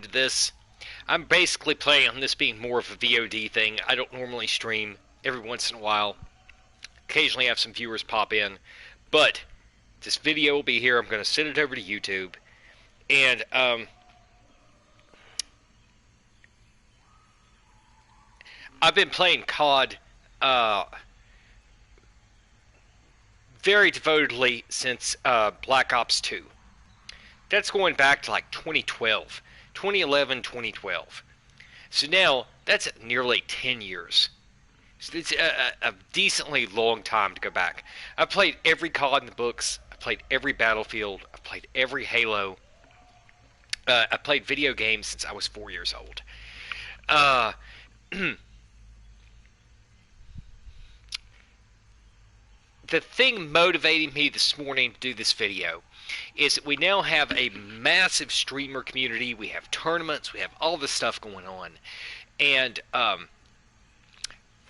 into this. I'm basically planning on this being more of a VOD thing. I don't normally stream. Every once in a while, occasionally have some viewers pop in, but this video will be here. I'm going to send it over to YouTube, and I've been playing COD very devotedly since Black Ops 2. That's going back to like 2012, 2011, 2012. So now that's nearly 10 years. So it's a decently long time to go back. I've played every COD in the books. I've played every Battlefield. I've played every Halo. I've played video games since I was 4 years old. The thing motivating me this morning to do this video is that we now have a massive streamer community. We have tournaments. We have all this stuff going on. And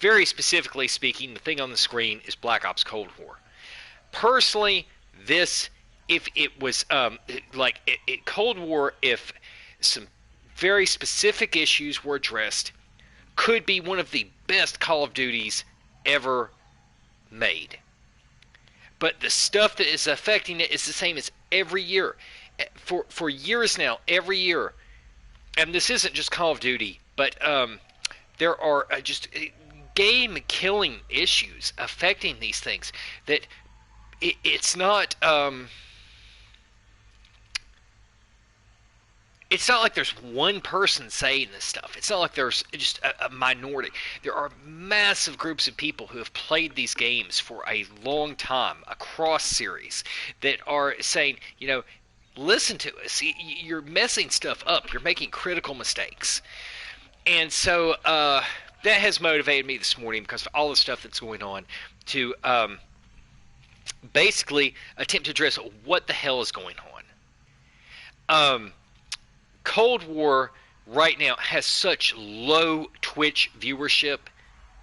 very specifically speaking, the thing on the screen is Black Ops Cold War. Personally, this, if it was Cold War, if some very specific issues were addressed, could be one of the best Call of Duties ever made. But the stuff that is affecting it is the same as every year. For years now, every year, and this isn't just Call of Duty, but there are just game-killing issues affecting these things that it's not like there's one person saying this stuff. It's not like there's just a minority. There are massive groups of people who have played these games for a long time, across series, that are saying, listen to us. You're messing stuff up. You're making critical mistakes. And so that has motivated me this morning, because of all the stuff that's going on, to basically attempt to address what the hell is going on. Cold War right now has such low Twitch viewership,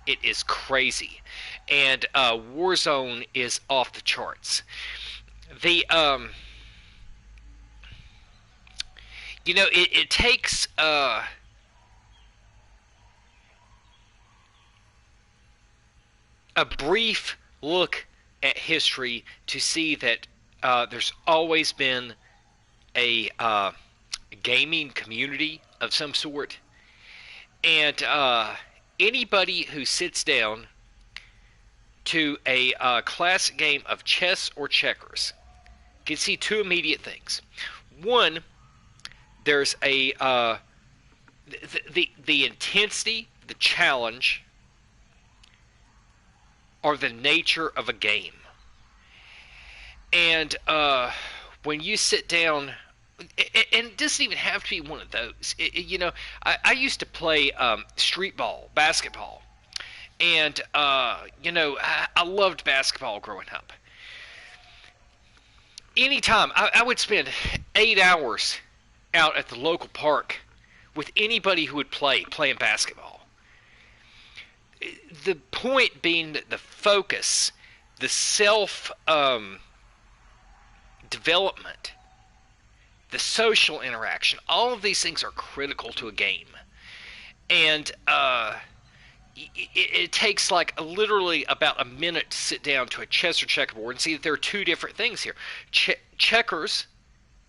it is crazy. And Warzone is off the charts. It takes a brief look at history to see that there's always been a gaming community of some sort, and anybody who sits down to a classic game of chess or checkers can see two immediate things. One, there's the intensity, the challenge, or the nature of a game. And when you sit down, and it doesn't even have to be one of those. I used to play street ball, basketball, and I loved basketball growing up. Anytime I would spend 8 hours out at the local park with anybody who would playing basketball. The point being that the focus, the self development, the social interaction, all of these things are critical to a game. And it takes literally about a minute to sit down to a chess or checkerboard and see that there are two different things here. Checkers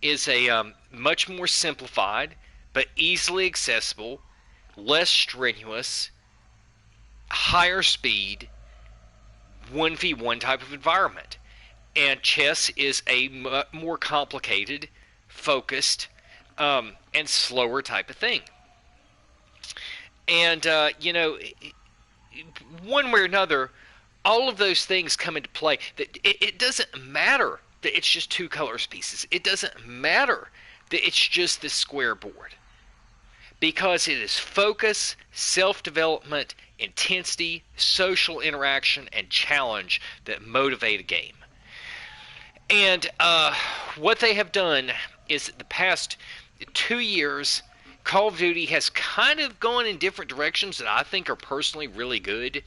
is a much more simplified but easily accessible, less strenuous, higher speed, 1v1 type of environment. And chess is a more complicated, focused, and slower type of thing. And, one way or another, all of those things come into play. That it doesn't matter that it's just two colors pieces. It doesn't matter that it's just this square board. Because it is focus, self-development, intensity, social interaction, and challenge that motivate a game. And what they have done is that the past 2 years, Call of Duty has kind of gone in different directions that I think are personally really good.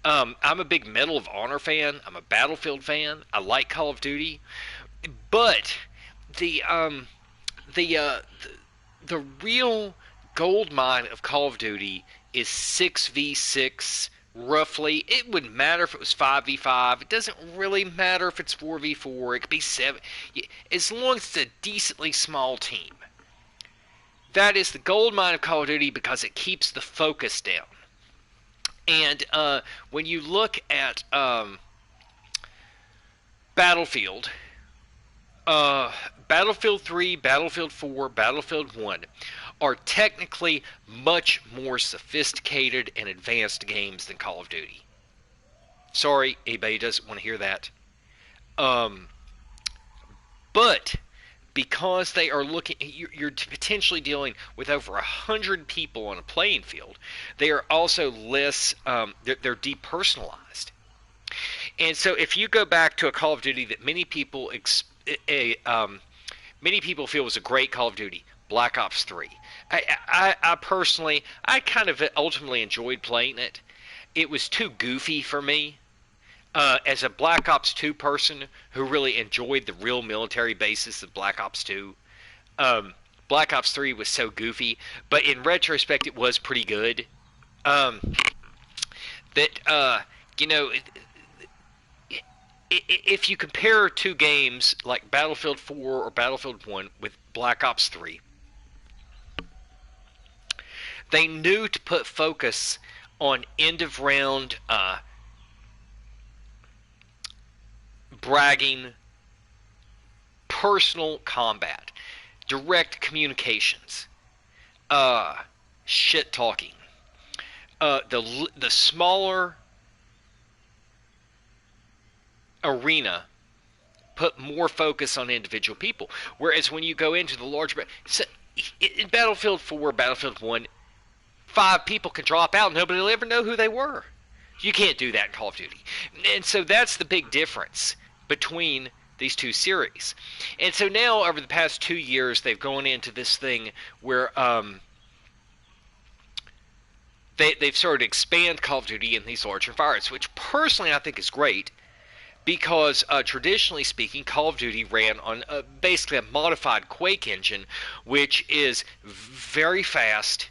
I'm a big Medal of Honor fan. I'm a Battlefield fan. I like Call of Duty. But the the real gold mine of Call of Duty is 6v6 roughly. It wouldn't matter if it was 5v5. It doesn't really matter if it's 4v4. It could be 7. As long as it's a decently small team. That is the gold mine of Call of Duty because it keeps the focus down. And when you look at Battlefield, Battlefield 3, Battlefield 4, Battlefield 1 are technically much more sophisticated and advanced games than Call of Duty. Sorry, anybody doesn't want to hear that. But because they are looking, you're potentially dealing with over 100 people on a playing field. They are also less, they're depersonalized. And so if you go back to a Call of Duty that many people feel was a great Call of Duty, Black Ops 3. I personally, I kind of ultimately enjoyed playing it. It was too goofy for me. As a Black Ops 2 person who really enjoyed the real military basis of Black Ops 2, Black Ops 3 was so goofy, but in retrospect it was pretty good. If you compare two games like Battlefield 4 or Battlefield 1 with Black Ops 3, they knew to put focus on end-of-round bragging, personal combat, direct communications, shit-talking. The smaller arena put more focus on individual people, whereas when you go into the larger, in Battlefield 4, Battlefield 1, 5 people can drop out and nobody will ever know who they were. You can't do that in Call of Duty. And so that's the big difference between these two series. And so now over the past 2 years they've gone into this thing where they've started to expand Call of Duty in these larger environments, which personally I think is great. Because traditionally speaking, Call of Duty ran on basically a modified Quake engine, which is very fast,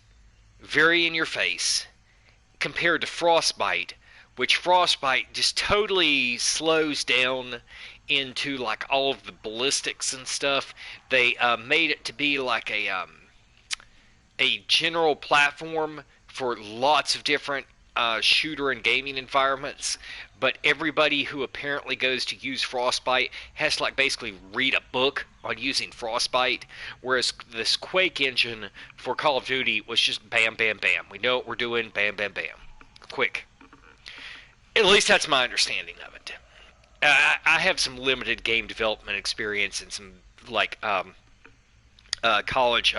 very in your face, compared to Frostbite, which Frostbite just totally slows down into like all of the ballistics and stuff. They made it to be like a general platform for lots of different shooter and gaming environments, but everybody who apparently goes to use Frostbite has to like basically read a book on using Frostbite, whereas this Quake engine for Call of Duty was just bam, bam, bam. We know what we're doing, bam, bam, bam. Quick. At least that's my understanding of it. I have some limited game development experience and some like college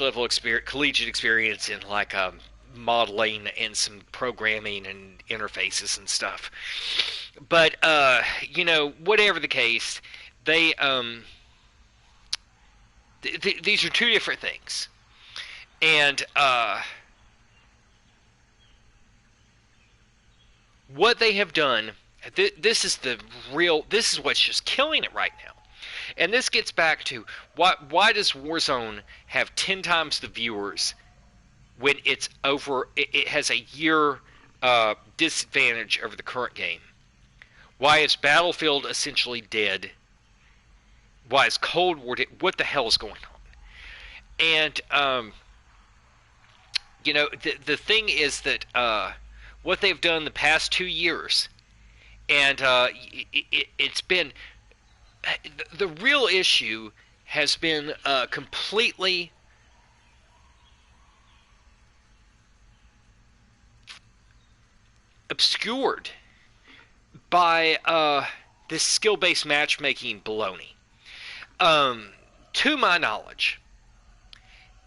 level experience, collegiate experience in like modeling and some programming and interfaces and stuff. But whatever the case, they these are two different things. And what they have done, this is what's just killing it right now. And this gets back to why does Warzone have 10 times the viewers when it's over? It has a year disadvantage over the current game. Why is Battlefield essentially dead? Why is Cold War dead? What the hell is going on? And the thing is that what they've done the past 2 years, and it's been the real issue has been completely obscured by this skill-based matchmaking baloney. To my knowledge,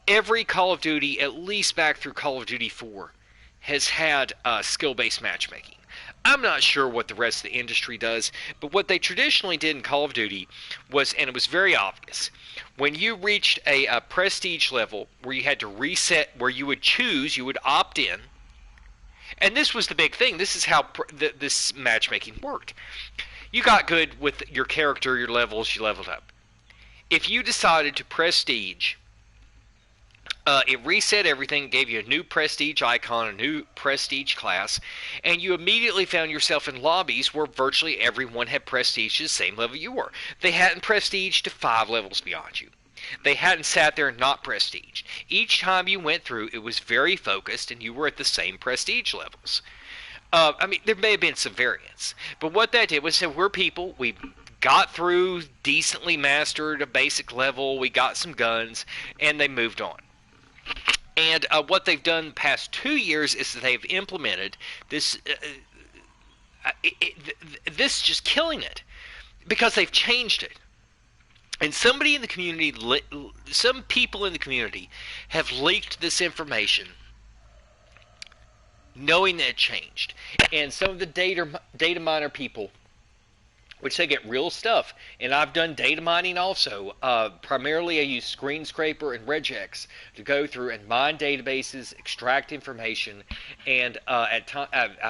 every Call of Duty, at least back through Call of Duty 4, has had skill-based matchmaking. I'm not sure what the rest of the industry does, but what they traditionally did in Call of Duty was, and it was very obvious, when you reached a prestige level where you had to reset, where you would choose, you would opt in, and this was the big thing. This is how this matchmaking worked. You got good with your character, your levels, you leveled up. If you decided to prestige It reset everything, gave you a new prestige icon, a new prestige class, and you immediately found yourself in lobbies where virtually everyone had prestige to the same level you were. They hadn't prestige to 5 levels beyond you. They hadn't sat there and not prestige. Each time you went through, it was very focused, and you were at the same prestige levels. I mean, there may have been some variance, but what that did was that we're people. We got through, decently mastered a basic level. We got some guns, and they moved on. And what they've done the past 2 years is that they've implemented this. This is just killing it because they've changed it. And somebody in the community, some people in the community, have leaked this information, knowing that it changed. And some of the data miner people, which they get real stuff, and I've done data mining also. Primarily I use Screen Scraper and Regex to go through and mine databases, extract information, and I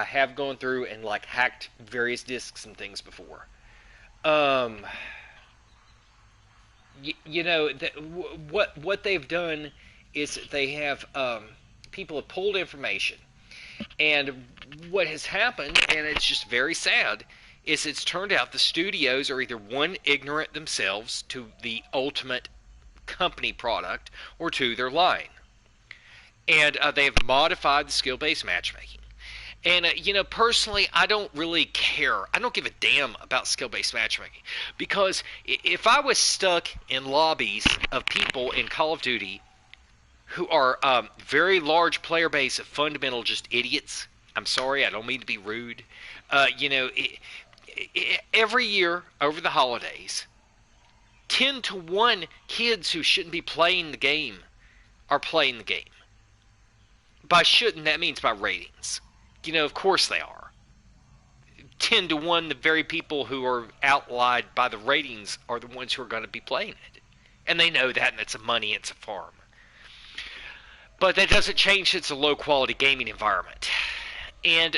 have gone through and like hacked various disks and things before. What they've done is they have people have pulled information, and what has happened, and it's just very sad, is it's turned out the studios are either one, ignorant themselves to the ultimate company product, or two, they're lying. And they have modified the skill-based matchmaking. And, personally, I don't really care. I don't give a damn about skill-based matchmaking. Because if I was stuck in lobbies of people in Call of Duty who are very large player base of fundamental just idiots, I'm sorry, I don't mean to be rude, every year over the holidays, 10 to 1 kids who shouldn't be playing the game are playing the game. By shouldn't, that means by ratings. Of course they are. 10 to 1, the very people who are outlied by the ratings are the ones who are going to be playing it. And they know that, and it's a money, it's a farm. But that doesn't change it's a low-quality gaming environment. And,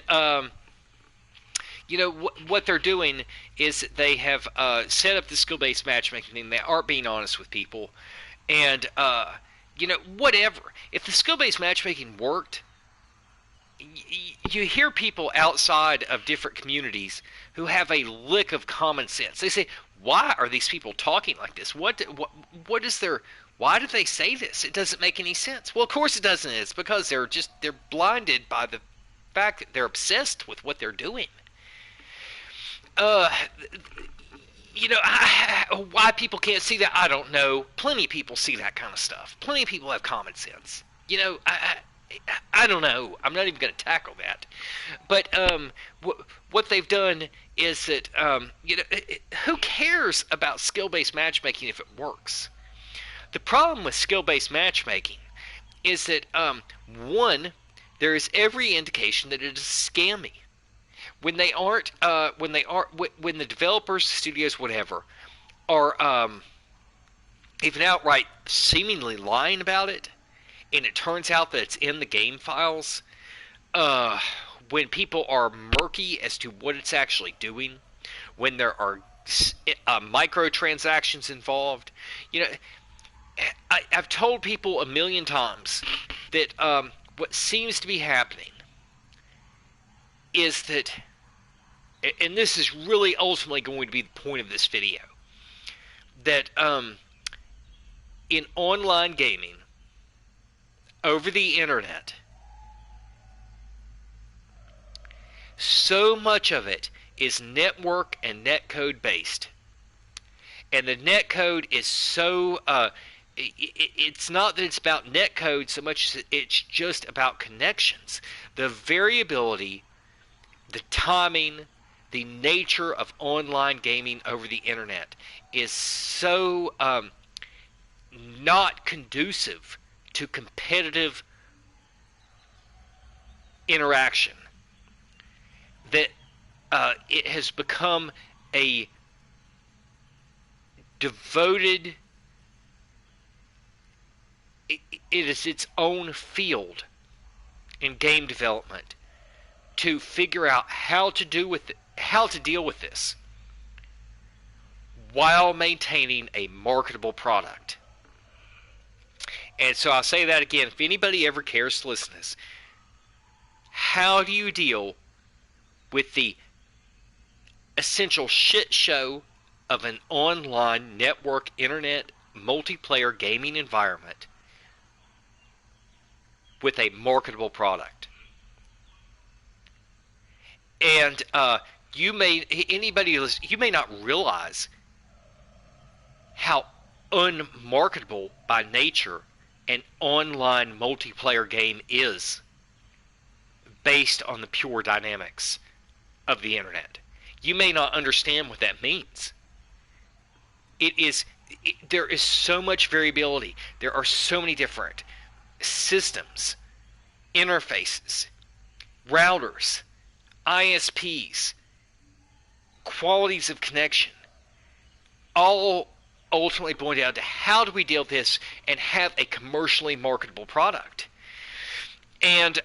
what they're doing is they have set up the skill-based matchmaking thing. They aren't being honest with people. And, whatever. If the skill-based matchmaking worked, you hear people outside of different communities who have a lick of common sense. They say, why are these people talking like this? What is their... Why do they say this? It doesn't make any sense. Well, of course it doesn't. It's because they're blinded by the fact that they're obsessed with what they're doing. Why people can't see that, I don't know. Plenty of people see that kind of stuff. Plenty of people have common sense. I don't know. I'm not even going to tackle that. But what they've done is that, who cares about skill-based matchmaking if it works? The problem with skill-based matchmaking is that, one, there is every indication that it is scammy. When they aren't, when the developers, studios, whatever, are even outright seemingly lying about it, and it turns out that it's in the game files, when people are murky as to what it's actually doing, when there are microtransactions involved, I've told people a million times that what seems to be happening is that, and this is really ultimately going to be the point of this video, that in online gaming, over the internet, so much of it is network and netcode based. And the netcode is so... it's not that it's about netcode so much as it's just about connections. The variability, the timing, the nature of online gaming over the internet is so not conducive to competitive interaction that it has become a devoted... It is its own field in game development to figure out how to deal with this while maintaining a marketable product. And so I'll say that again. If anybody ever cares to listen to this, how do you deal with the essential shit show of an online network internet multiplayer gaming environment with a marketable product? And you may not realize how unmarketable by nature an online multiplayer game is based on the pure dynamics of the internet. You may not understand what that means. There is so much variability. There are so many different systems, interfaces, routers, ISPs, qualities of connection, all ultimately boil down to how do we deal with this and have a commercially marketable product. And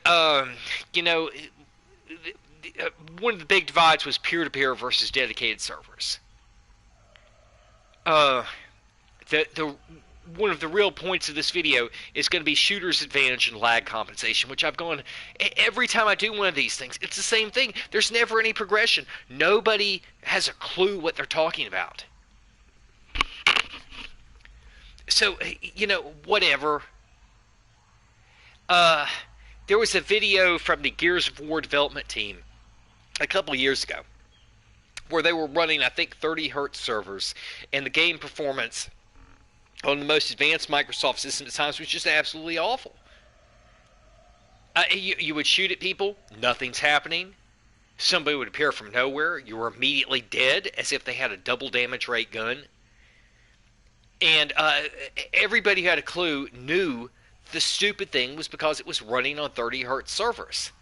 one of the big divides was peer-to-peer versus dedicated servers. One of the real points of this video is going to be shooter's advantage and lag compensation, which I've gone every time I do one of these things. It's the same thing. There's never any progression. Nobody has a clue what they're talking about. So, whatever. There was a video from the Gears of War development team a couple of years ago where they were running, I think, 30 hertz servers, and the game performance on the most advanced Microsoft system at times was just absolutely awful. You would shoot at people, nothing's happening. Somebody would appear from nowhere, you were immediately dead, as if they had a double damage rate gun. And everybody who had a clue knew the stupid thing was because it was running on 30 hertz servers.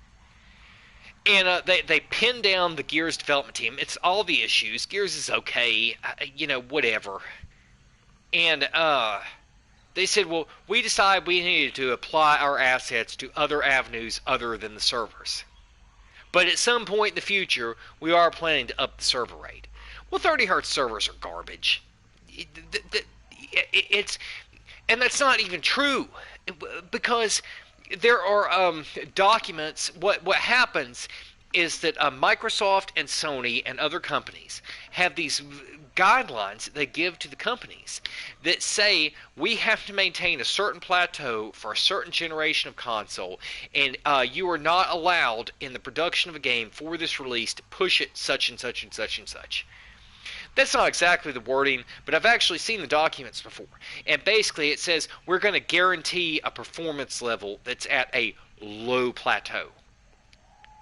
And they pinned down the Gears development team. It's all the issues. Gears is okay, whatever. And they said, well, we decided we needed to apply our assets to other avenues other than the servers. But at some point in the future, we are planning to up the server rate. Well, 30 hertz servers are garbage. And that's not even true, because there are documents. What happens is that Microsoft and Sony and other companies have these guidelines that they give to the companies that say we have to maintain a certain plateau for a certain generation of console, and you are not allowed in the production of a game for this release to push it such and such and such and such. That's not exactly the wording, but I've actually seen the documents before. And basically it says we're going to guarantee a performance level that's at a low plateau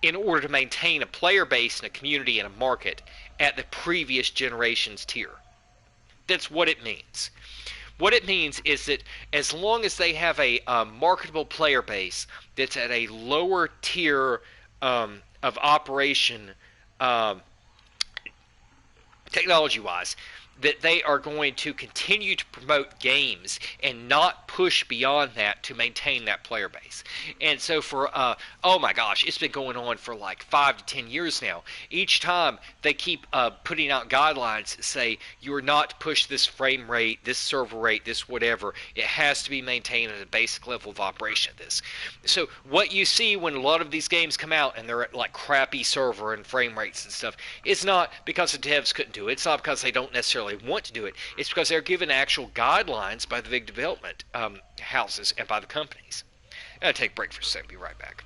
in order to maintain a player base and a community and a market at the previous generation's tier. That's what it means. What it means is that as long as they have a marketable player base that's at a lower tier of operation, technology-wise, that they are going to continue to promote games and not push beyond that to maintain that player base. And so for, oh my gosh, it's been going on for like 5 to 10 years now. Each time they keep putting out guidelines that say you are not to push this frame rate, this server rate, this whatever. It has to be maintained at a basic level of operation of this. So what you see when a lot of these games come out and they're at like crappy server and frame rates and stuff, it's not because the devs couldn't do it. It's not because they don't necessarily want to do it. It's because they're given actual guidelines by the big development houses and by the companies. I'm going to take a break for a second. Be right back.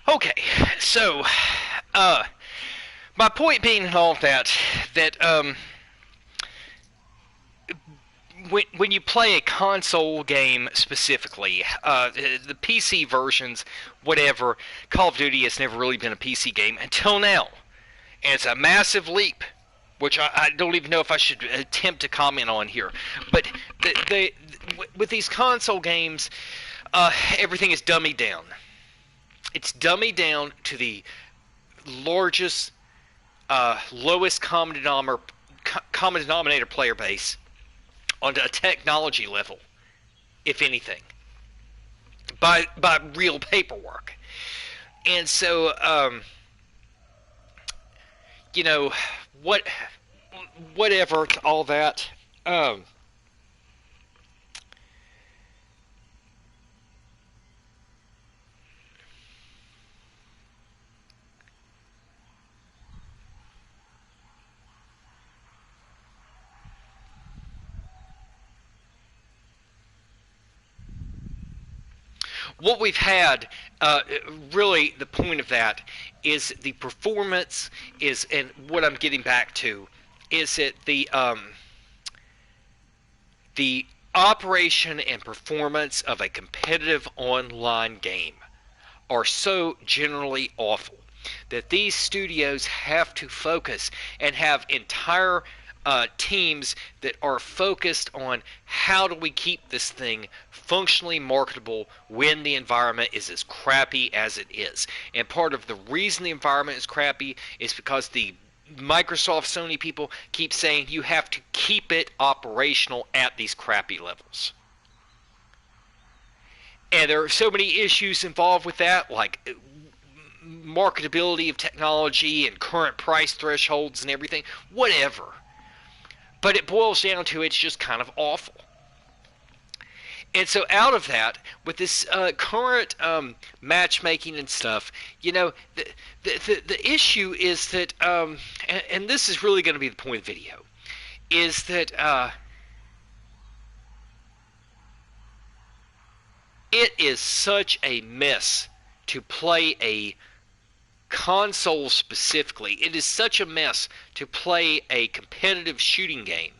Okay, so uh, my point being in all that when you play a console game specifically, the PC versions, whatever, Call of Duty has never really been a PC game until now, and it's a massive leap, which I don't even know if I should attempt to comment on here. But with these console games, everything is dummied down. It's dummied down to the largest, lowest common denominator player base on a technology level, if anything, by real paperwork. And so, you know, whatever to all that. What we've had, really, the point of that is the performance is, and what I'm getting back to is that the operation and performance of a competitive online game are so generally awful that these studios have to focus and have entire teams that are focused on how do we keep this thing functionally marketable when the environment is as crappy as it is. And part of the reason the environment is crappy is because the Microsoft, Sony people keep saying you have to keep it operational at these crappy levels. And there are so many issues involved with that, like marketability of technology and current price thresholds and everything, whatever. But it boils down to it's just kind of awful. And so out of that, with this current matchmaking and stuff, you know, the issue is that, and this is really going to be the point of the video, is that it is such a mess to play a console specifically. It is such a mess to play a competitive shooting game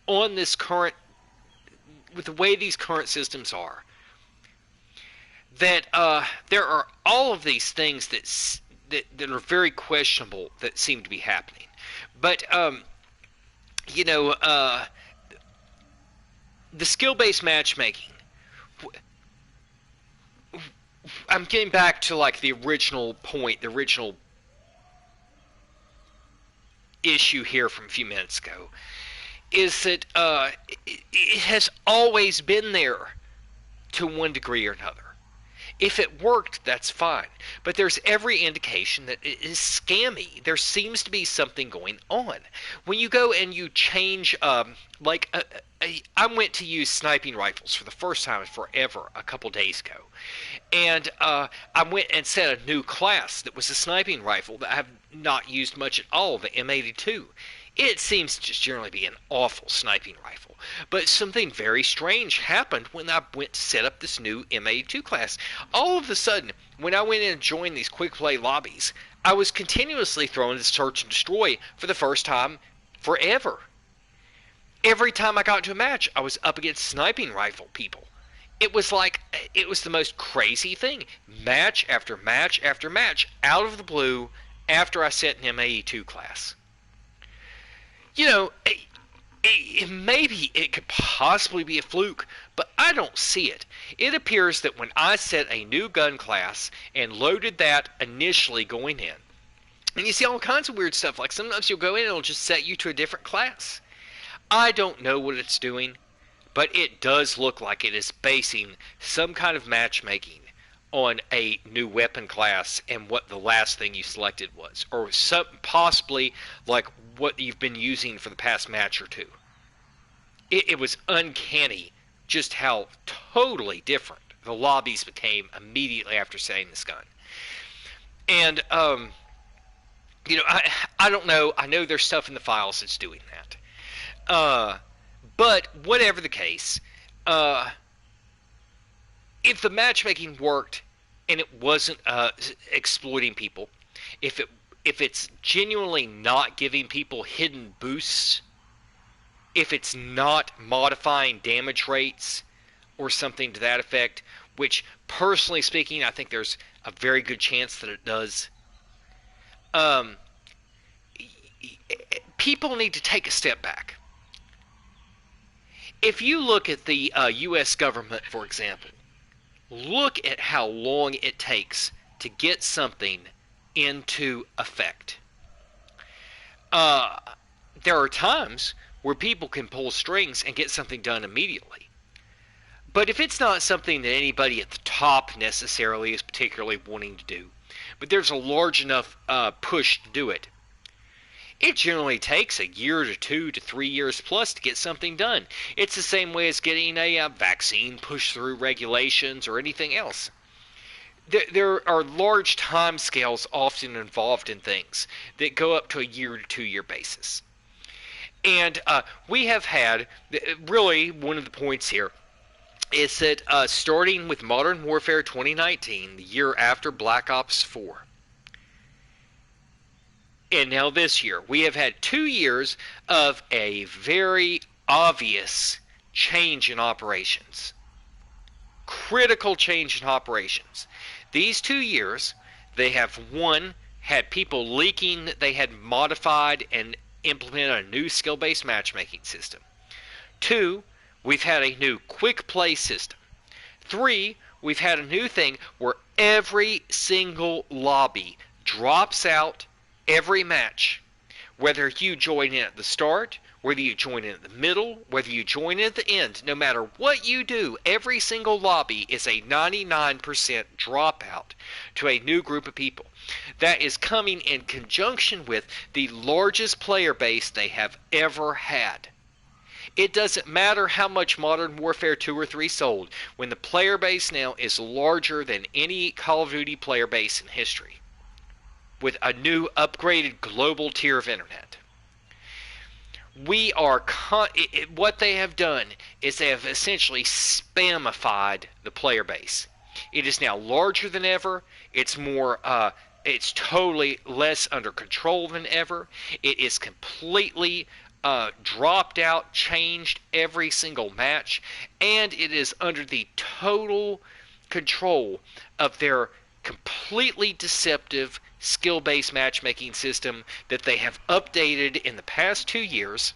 on this current, with the way these current systems are, that there are all of these things that are very questionable that seem to be happening. But you know, the skill-based matchmaking, I'm getting back to like the original point, the original issue here from a few minutes ago, is that it has always been there to one degree or another. If it worked, that's fine. But there's every indication that it is scammy. There seems to be something going on. When you go and you change, I went to use sniping rifles for the first time forever a couple days ago. And I went and set a new class that was a sniping rifle that I have not used much at all, the M82. It seems to just generally be an awful sniping rifle. But something very strange happened when I went to set up this new M82 class. All of a sudden, when I went in and joined these quick play lobbies, I was continuously thrown into search and destroy for the first time forever. Every time I got into a match, I was up against sniping rifle people. It was like, it was the most crazy thing. Match after match after match, out of the blue, after I set an M82 class. You know, maybe it could possibly be a fluke, but I don't see it. It appears that when I set a new gun class and loaded that initially going in, and you see all kinds of weird stuff, like sometimes you'll go in and it'll just set you to a different class. I don't know what it's doing, but it does look like it is basing some kind of matchmaking on a new weapon class and what the last thing you selected was, or some, possibly like what you've been using for the past match or two. It was uncanny just how totally different the lobbies became immediately after setting this gun. And you know, I don't know. I know there's stuff in the files that's doing that. But whatever the case, if the matchmaking worked and it wasn't exploiting people, if it's genuinely not giving people hidden boosts, if it's not modifying damage rates or something to that effect, which personally speaking, I think there's a very good chance that it does. People need to take a step back. If you look at the U.S. government, for example, look at how long it takes to get something into effect. There are times where people can pull strings and get something done immediately. But if it's not something that anybody at the top necessarily is particularly wanting to do, but there's a large enough push to do it, it generally takes a year to 2 to 3 years plus to get something done. It's the same way as getting a vaccine pushed through regulations or anything else. There are large time scales often involved in things that go up to a year to 2 year basis. And we have had, really one of the points here is that starting with Modern Warfare 2019, the year after Black Ops 4, and now this year, we have had 2 years of a very obvious change in operations. Critical change in operations. These 2 years, they have, one, had people leaking that they had modified and implemented a new skill-based matchmaking system. 2, we've had a new quick play system. 3, we've had a new thing where every single lobby drops out every match, whether you join in at the start, whether you join in at the middle, whether you join in at the end, no matter what you do, every single lobby is a 99% dropout to a new group of people. That is coming in conjunction with the largest player base they have ever had. It doesn't matter how much Modern Warfare 2 or 3 sold, when the player base now is larger than any Call of Duty player base in history, with a new upgraded global tier of internet. We are what they have done is they have essentially spamified the player base. It is now larger than ever. It's more it's totally less under control than ever. It is completely dropped out, changed every single match, and it is under the total control of their completely deceptive skill-based matchmaking system that they have updated in the past 2 years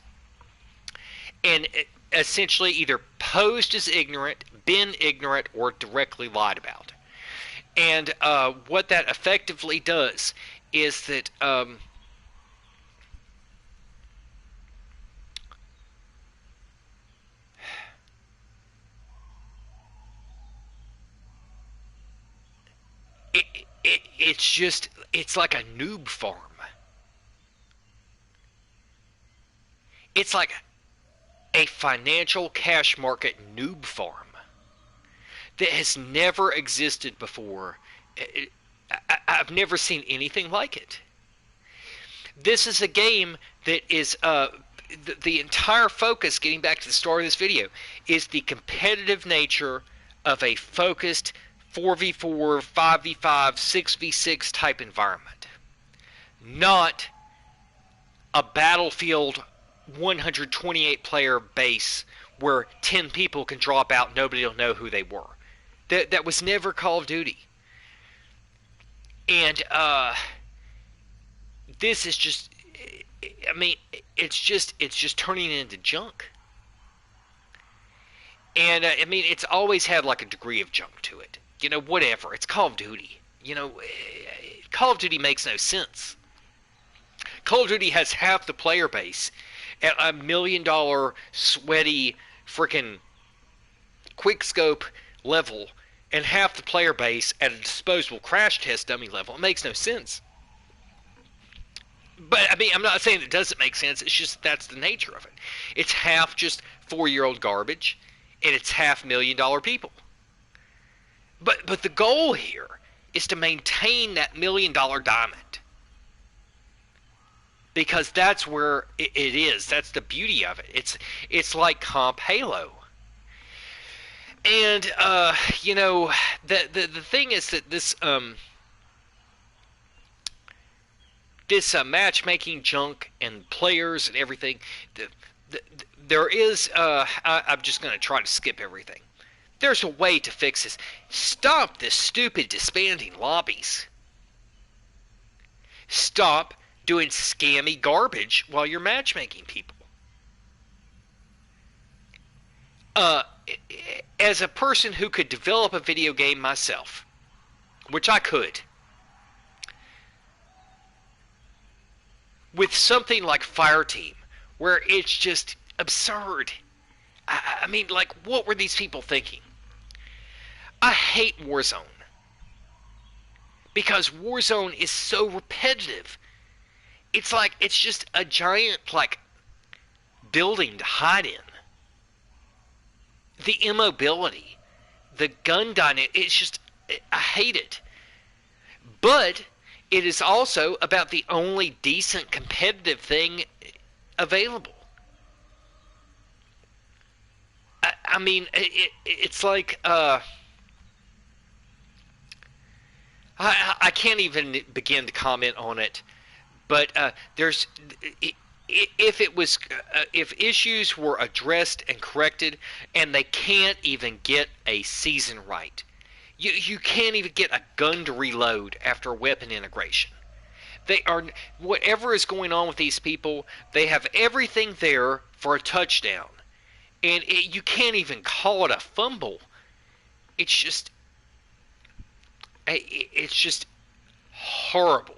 and essentially either posed as ignorant, been ignorant, or directly lied about. And what that effectively does is that it's like a noob farm. It's like a financial cash market noob farm that has never existed before. I've never seen anything like it. This is a game that is the entire focus, getting back to the start of this video, is the competitive nature of a focused 4v4, 5v5, 6v6 type environment. Not a Battlefield 128 player base where 10 people can drop out, nobody will know who they were. That was never Call of Duty. And this is just, I mean, it's just turning into junk. And I mean, it's always had like a degree of junk to it. You know, whatever. It's Call of Duty. You know, Call of Duty makes no sense. Call of Duty has half the player base at $1 million sweaty freaking quickscope level and half the player base at a disposable crash test dummy level. It makes no sense. But, I mean, I'm not saying it doesn't make sense. It's just that's the nature of it. It's half just 4-year-old garbage, and it's half $1 million people. But the goal here is to maintain that $1 million diamond. Because that's where it is. That's the beauty of it. It's like Comp Halo. And you know, the thing is that this matchmaking junk and players and everything, the, there is I'm just going to try to skip everything. There's a way to fix this. Stop this stupid disbanding lobbies. Stop doing scammy garbage while you're matchmaking people. As a person who could develop a video game myself, which I could, with something like Fireteam, where it's just absurd. I mean, like, what were these people thinking? I hate Warzone. Because Warzone is so repetitive. It's like, it's just a giant, like, building to hide in. The immobility, the gun dynamic, it's just, I hate it. But it is also about the only decent competitive thing available. I mean, it's like, I can't even begin to comment on it, but there's, if issues were addressed and corrected, and they can't even get a season right, you can't even get a gun to reload after a weapon integration. They are, whatever is going on with these people, they have everything there for a touchdown, and you can't even call it a fumble. It's just horrible.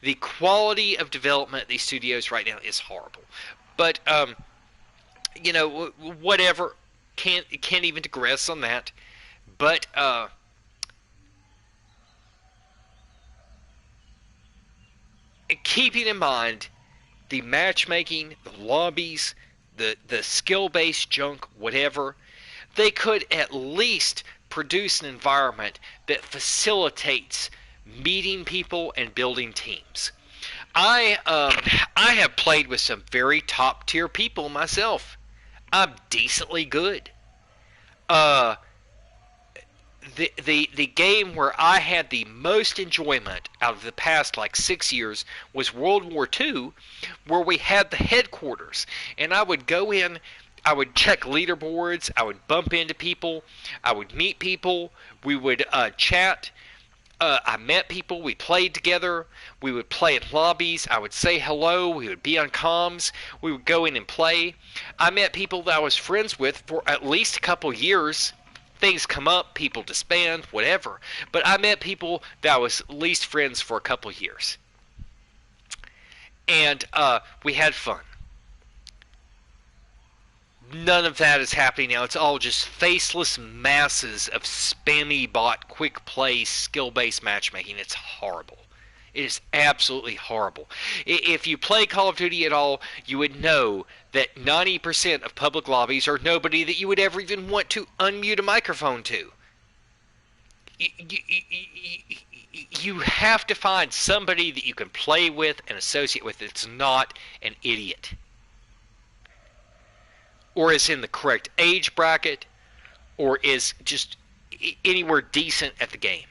The quality of development at these studios right now is horrible. But you know, whatever, can't even digress on that. But keeping in mind the matchmaking, the lobbies, the skill-based junk, whatever, they could at least produce an environment that facilitates meeting people and building teams. I have played with some very top tier people myself. I'm decently good. The game where I had the most enjoyment out of the past like 6 years was World War II, where we had the headquarters, and I would go in, I would check leaderboards, I would bump into people, I would meet people, we would chat. I met people, we played together, we would play in lobbies, I would say hello, we would be on comms, we would go in and play. I met people that I was friends with for at least a couple years. Things come up, people disband, whatever. But I met people that I was at least friends for a couple years. And we had fun. None of that is happening now. It's all just faceless masses of spammy bot, quick play, skill-based matchmaking. It's horrible. It is absolutely horrible. If you play Call of Duty at all, you would know that 90% of public lobbies are nobody that you would ever even want to unmute a microphone to. You have to find somebody that you can play with and associate with that's not an idiot, or is in the correct age bracket, or is just anywhere decent at the game.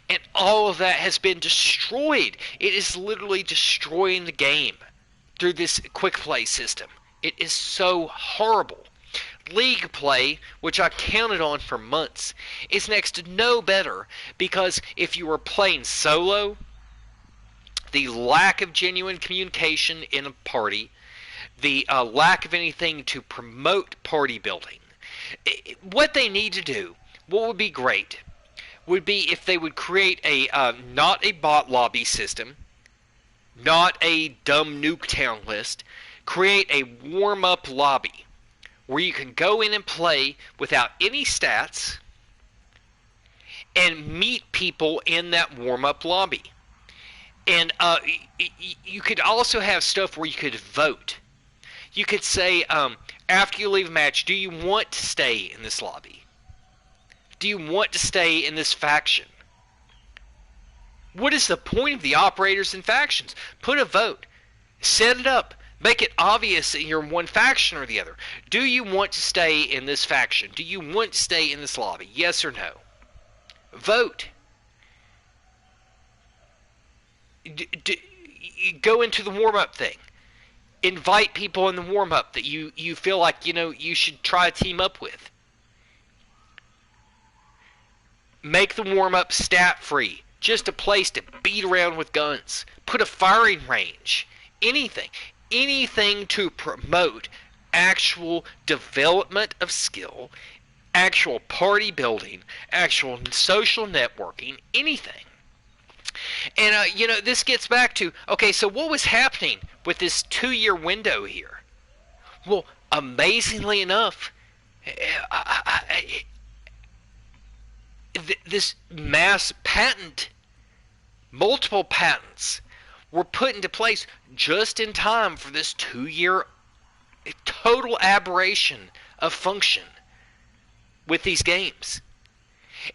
And all of that has been destroyed. It is literally destroying the game through this quick play system. It is so horrible. League play, which I counted on for months, is next to no better, because if you were playing solo, the lack of genuine communication in a party, the lack of anything to promote party building. What they need to do, what would be great, would be if they would create a not a bot lobby system, not a dumb Nuketown list, create a warm-up lobby where you can go in and play without any stats and meet people in that warm-up lobby. And you could also have stuff where you could vote. You could say, after you leave a match, do you want to stay in this lobby? Do you want to stay in this faction? What is the point of the operators and factions? Put a vote. Set it up. Make it obvious that you're one faction or the other. Do you want to stay in this faction? Do you want to stay in this lobby? Yes or no? Vote. Go into the warm-up thing. Invite people in the warm-up that you feel like, you should try to team up with. Make the warm-up stat-free. Just a place to beat around with guns. Put a firing range. Anything. Anything to promote actual development of skill, actual party building, actual social networking, anything. And, this gets back to, okay, so what was happening with this 2-year window here? Well, amazingly enough, this mass patent, multiple patents, were put into place just in time for this 2-year total aberration of function with these games.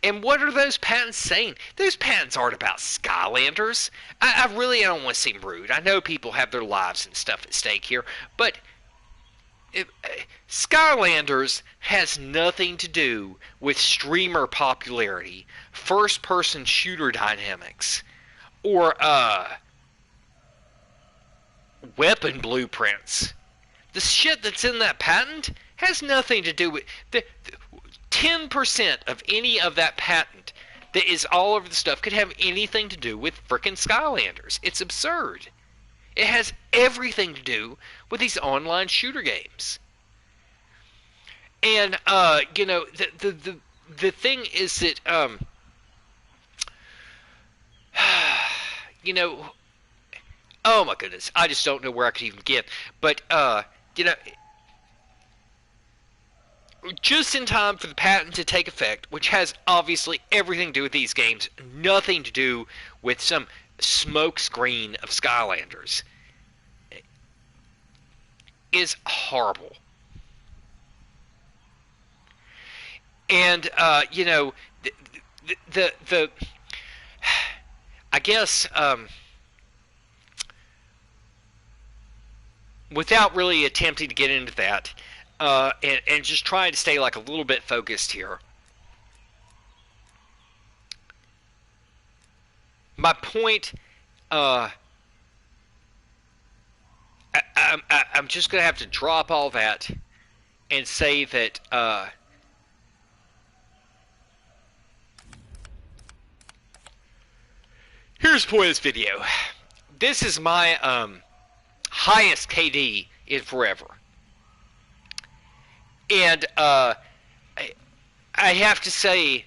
And what are those patents saying? Those patents aren't about Skylanders. I really don't want to seem rude. I know people have their lives and stuff at stake here, but Skylanders has nothing to do with streamer popularity, first-person shooter dynamics, or weapon blueprints. The shit that's in that patent has nothing to do with 10% of any of that patent that is all over the stuff could have anything to do with frickin' Skylanders. It's absurd. It has everything to do with these online shooter games. And the thing is that oh my goodness, I just don't know where I could even begin. But just in time for the patent to take effect, which has obviously everything to do with these games, nothing to do with some smoke screen of Skylanders, is horrible. And the I guess without really attempting to get into that, and just trying to stay like a little bit focused here, my point, I'm just going to have to drop all that and say that here's the point of this video. This is my highest KD in forever. And I have to say,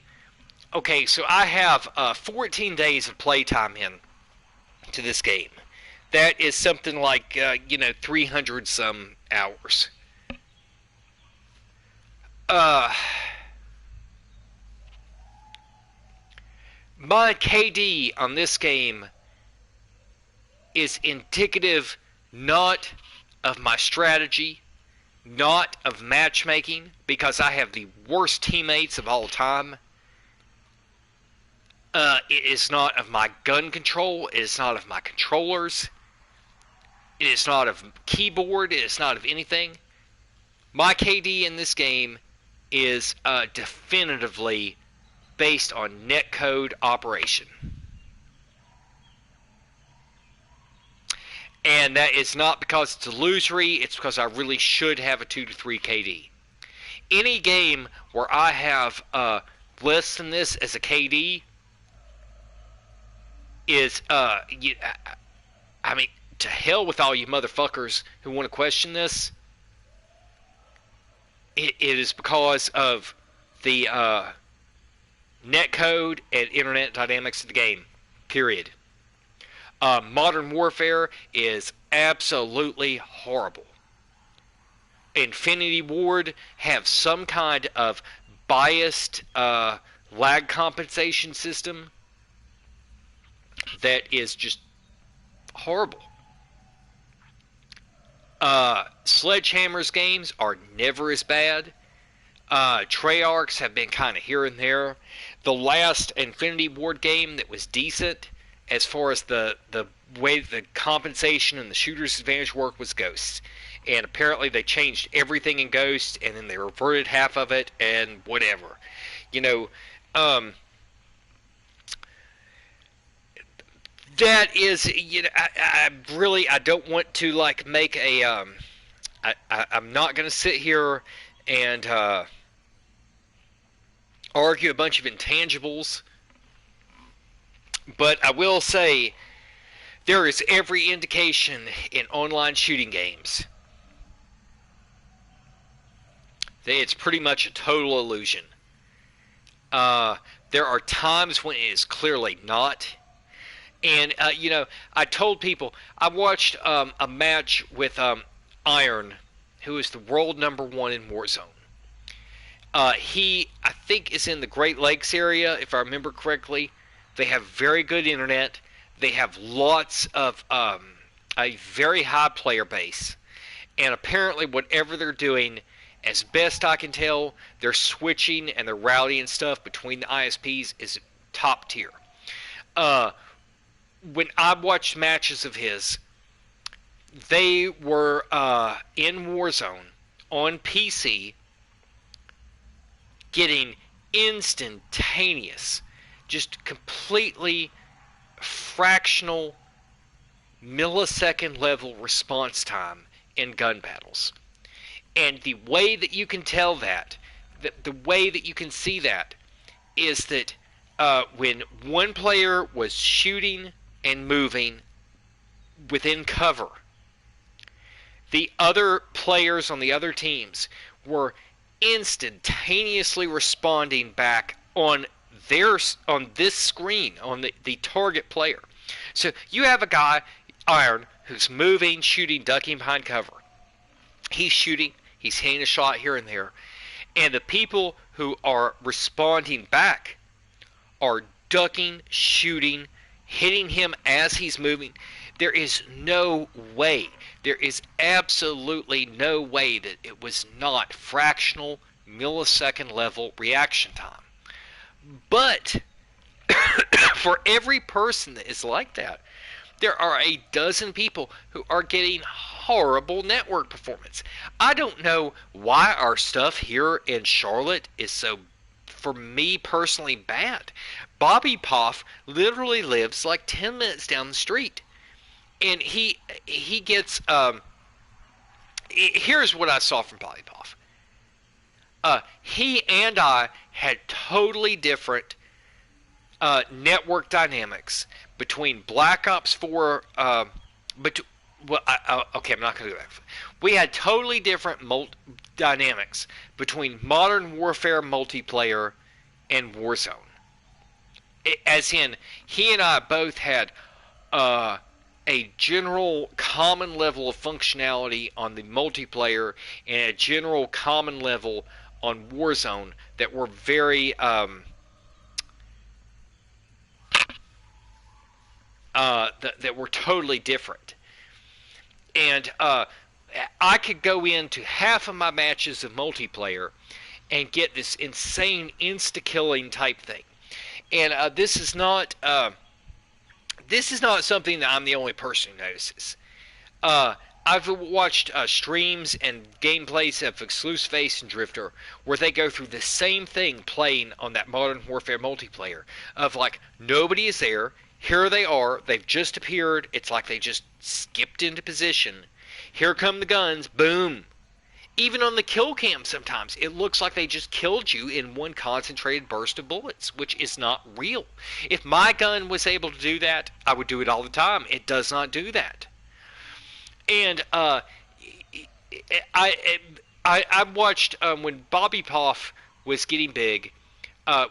okay, so I have 14 days of playtime in to this game. That is something like 300 some hours. My KD on this game is indicative not of my strategy, not of matchmaking, because I have the worst teammates of all time. It is not of my gun control. It is not of my controllers. It is not of keyboard. It is not of anything. My KD in this game is definitively based on netcode operation. And that is not because it's illusory, it's because I really should have a 2 to 3 KD. Any game where I have less than this as a KD is, I mean, to hell with all you motherfuckers who want to question this. It is because of the netcode and internet dynamics of the game, period. Modern Warfare is absolutely horrible. Infinity Ward have some kind of biased lag compensation system that is just horrible. Sledgehammer's games are never as bad. Treyarch's have been kind of here and there. The last Infinity Ward game that was decent as far as the way the compensation and the shooter's advantage work was Ghosts. And apparently they changed everything in Ghost, and then they reverted half of it, and whatever. You know, that is, you know, I don't want to like make a, I'm not going to sit here and argue a bunch of intangibles, but I will say there is every indication in online shooting games that it's pretty much a total illusion. There are times when it is clearly not. And, you know, I told people, I watched a match with Iron, who is the world #1 in Warzone. He, I think, is in the Great Lakes area, if I remember correctly. They have very good internet. They have lots of a very high player base. And apparently whatever they're doing, as best I can tell, they're switching and they're routing stuff between the ISPs is top tier. When I watched matches of his, they were in Warzone on PC getting instantaneous, just completely fractional millisecond level response time in gun battles. And the way that you can tell that, the way that you can see that, is that when one player was shooting and moving within cover, the other players on the other teams were instantaneously responding back on this screen, on the target player. So you have a guy, Iron, who's moving, shooting, ducking behind cover. He's shooting, he's hitting a shot here and there, and the people who are responding back are ducking, shooting, hitting him as he's moving. There is no way, there is absolutely no way that it was not fractional millisecond level reaction time. But for every person that is like that, there are a dozen people who are getting horrible network performance. I don't know why our stuff here in Charlotte is so, for me personally, bad. Bobby Poff literally lives like 10 minutes down the street. And he gets, here's what I saw from Bobby Poff. He and I had totally different network dynamics between Black Ops 4, okay, I'm not going to go back. We had totally different dynamics between Modern Warfare multiplayer and Warzone. As in, he and I both had a general common level of functionality on the multiplayer and a general common level on Warzone that were very that were totally different. And I could go into half of my matches of multiplayer and get this insane insta-killing type thing. And this is not something that I'm the only person who notices. I've watched streams and gameplays of Exclusive Ace and Drifter where they go through the same thing playing on that Modern Warfare multiplayer of like nobody is there. Here they are. They've just appeared. It's like they just skipped into position. Here come the guns. Boom. Even on the kill cam sometimes, it looks like they just killed you in one concentrated burst of bullets, which is not real. If my gun was able to do that, I would do it all the time. It does not do that. And I watched when Bobby Poff was getting big,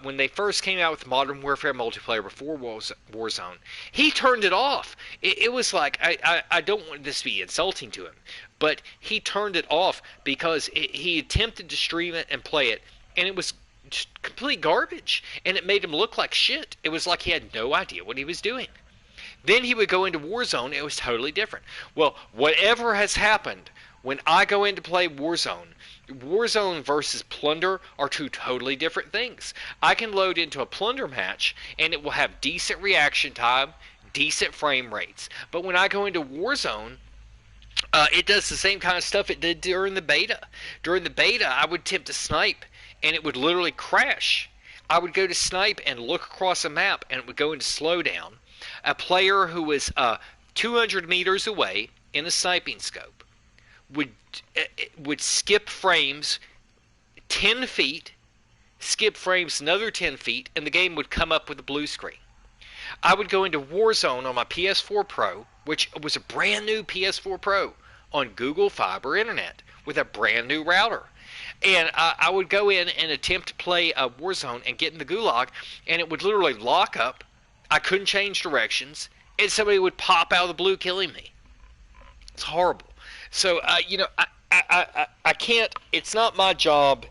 when they first came out with Modern Warfare multiplayer before Warzone, he turned it off. It was like, I don't want this to be insulting to him, but he turned it off because he attempted to stream it and play it, and it was just complete garbage, and it made him look like shit. It was like he had no idea what he was doing. Then he would go into Warzone, it was totally different. Well, whatever has happened, when I go in to play Warzone versus Plunder are two totally different things. I can load into a Plunder match, and it will have decent reaction time, decent frame rates. But when I go into Warzone, it does the same kind of stuff it did during the beta. During the beta, I would attempt to snipe, and it would literally crash. I would go to snipe and look across a map, and it would go into slowdown. A player who was 200 meters away in a sniping scope would skip frames 10 feet, skip frames another 10 feet, and the game would come up with a blue screen. I would go into Warzone on my PS4 Pro, which was a brand new PS4 Pro, on Google Fiber Internet with a brand new router. And I would go in and attempt to play Warzone and get in the gulag, and it would literally lock up. I couldn't change directions, and somebody would pop out of the blue killing me. It's horrible. So, I can't, it's not my job.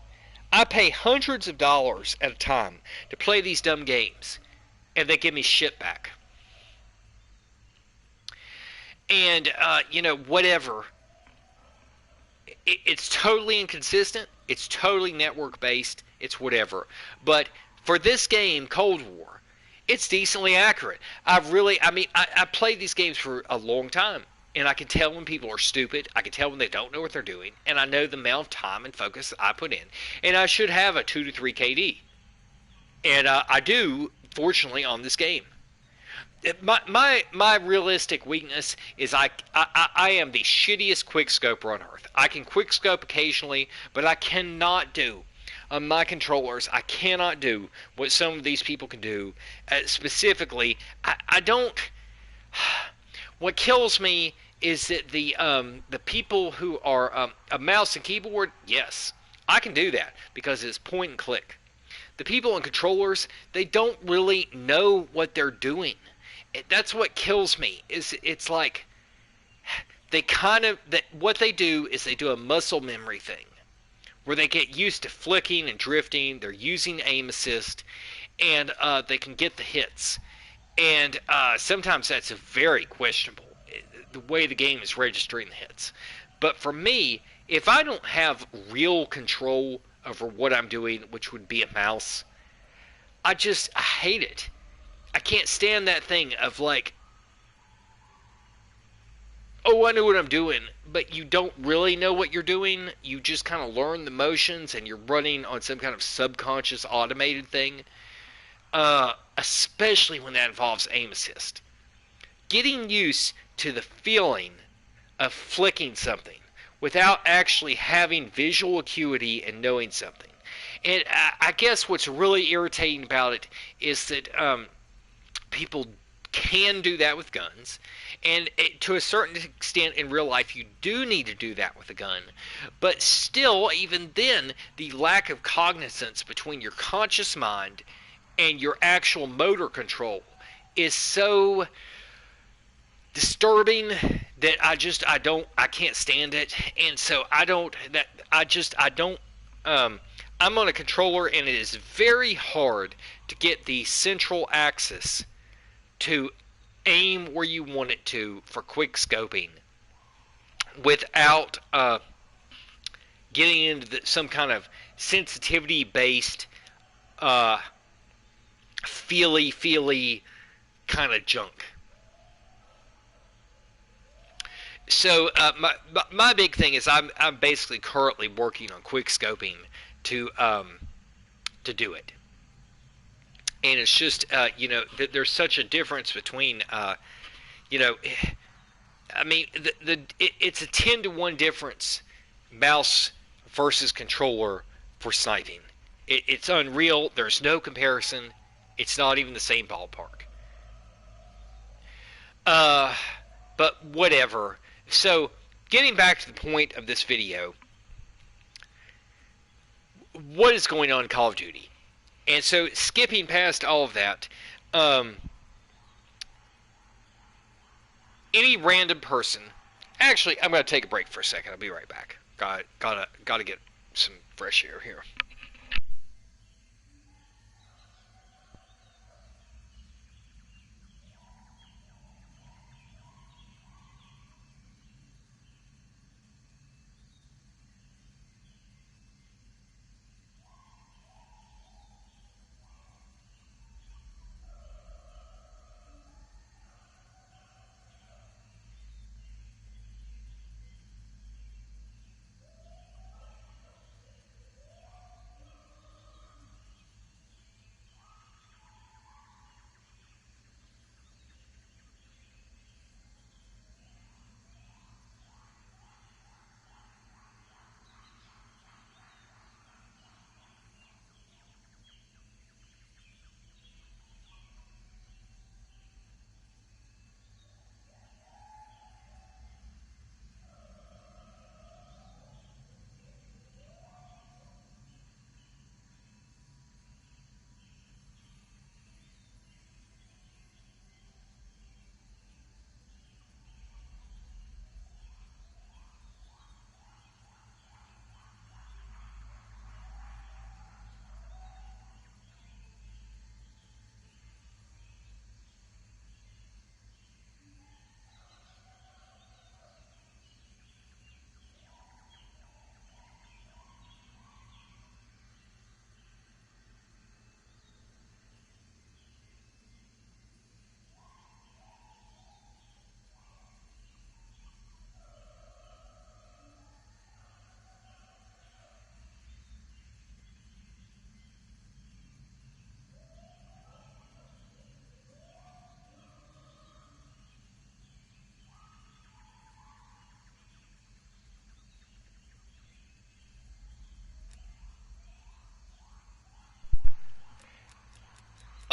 I pay hundreds of dollars at a time to play these dumb games, and they give me shit back. And, whatever. It's totally inconsistent. It's totally network based. It's whatever. But for this game, Cold War, it's decently accurate. I played these games for a long time, and I can tell when people are stupid. I can tell when they don't know what they're doing, and I know the amount of time and focus I put in. And I should have a 2 to 3 KD. And I do, fortunately, on this game. My realistic weakness is I am the shittiest quickscoper on earth. I can quickscope occasionally, but I cannot do on my controllers. I cannot do what some of these people can do. Specifically, I don't. What kills me is that the people who are a mouse and keyboard. Yes, I can do that because it's point and click. The people on controllers, they don't really know what they're doing. That's what kills me. It's like they what they do is they do a muscle memory thing where they get used to flicking and drifting. They're using aim assist, and they can get the hits. And sometimes that's very questionable, the way the game is registering the hits. But for me, if I don't have real control over what I'm doing, which would be a mouse, I hate it. I can't stand that thing of like, oh, I know what I'm doing, but you don't really know what you're doing. You just kind of learn the motions, and you're running on some kind of subconscious automated thing, especially when that involves aim assist. Getting used to the feeling of flicking something without actually having visual acuity and knowing something. And I guess what's really irritating about it is that people can do that with guns, and to a certain extent in real life you do need to do that with a gun, but still, even then, the lack of cognizance between your conscious mind and your actual motor control is so disturbing that I can't stand it. And so I'm on a controller, and it is very hard to get the central axis to aim where you want it to for quick scoping without getting into some kind of sensitivity based feely kind of junk. So my big thing is I'm basically currently working on quick scoping to do it. And it's just, there's such a difference between, it's a 10 to 1 difference, mouse versus controller for sniping. It's unreal. There's no comparison. It's not even the same ballpark. But whatever. So, getting back to the point of this video, what is going on in Call of Duty? And so, skipping past all of that, any random person. Actually, I'm going to take a break for a second. I'll be right back. Gotta get some fresh air here.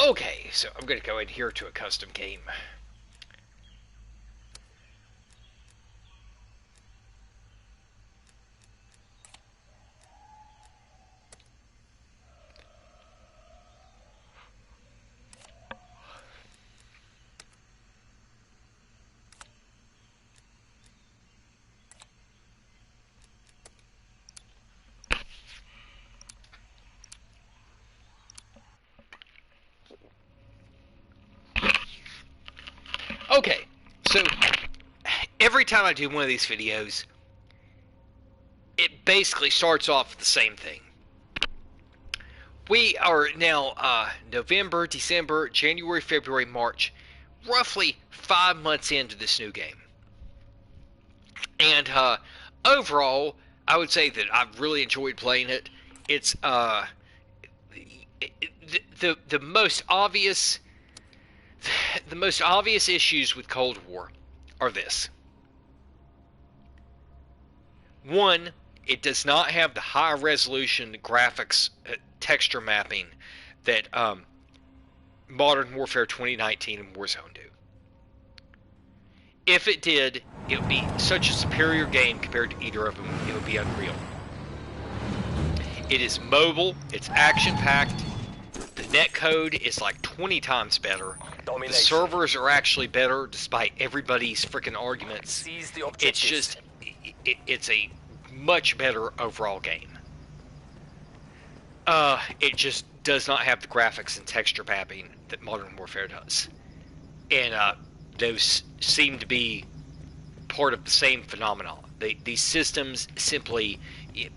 Okay, so I'm going to go in here to a custom game. Okay, so every time I do one of these videos, it basically starts off with the same thing. We are now November, December, January, February, March, roughly 5 months into this new game. And overall, I would say that I've really enjoyed playing it. It's the most obvious issues with Cold War are this. One, it does not have the high resolution graphics texture mapping that Modern Warfare 2019 and Warzone do. If it did, it would be such a superior game compared to either of them. It would be unreal. It is mobile. It's action-packed. The netcode is like 20 times better. The servers are actually better, despite everybody's freaking arguments. It's just, it's a much better overall game. It just does not have the graphics and texture mapping that Modern Warfare does. And those seem to be part of the same phenomenon. These systems simply...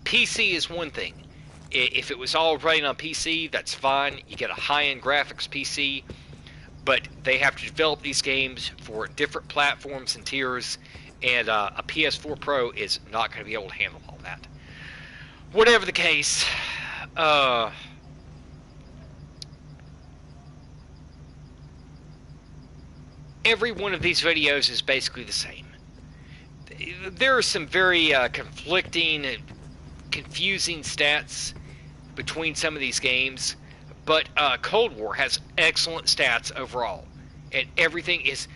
PC is one thing. If it was all running on PC, that's fine. You get a high-end graphics PC, but they have to develop these games for different platforms and tiers, and a PS4 Pro is not going to be able to handle all that. Whatever the case, every one of these videos is basically the same. There are some very conflicting, confusing stats between some of these games, but Cold War has excellent stats overall, and everything is,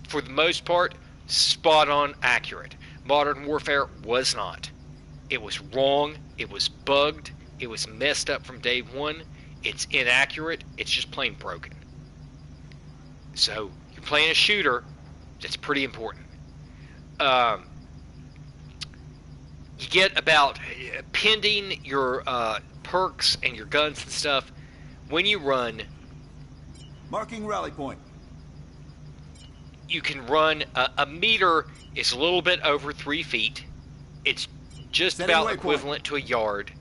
for the most part, spot on accurate. Modern Warfare was not. It was wrong, it was bugged, it was messed up from day one, it's inaccurate, it's just plain broken. So, you're playing a shooter, that's pretty important. You get about, pending your perks and your guns and stuff, when you run... Marking rally point. You can run, a meter is a little bit over 3 feet. It's just about equivalent to a yard,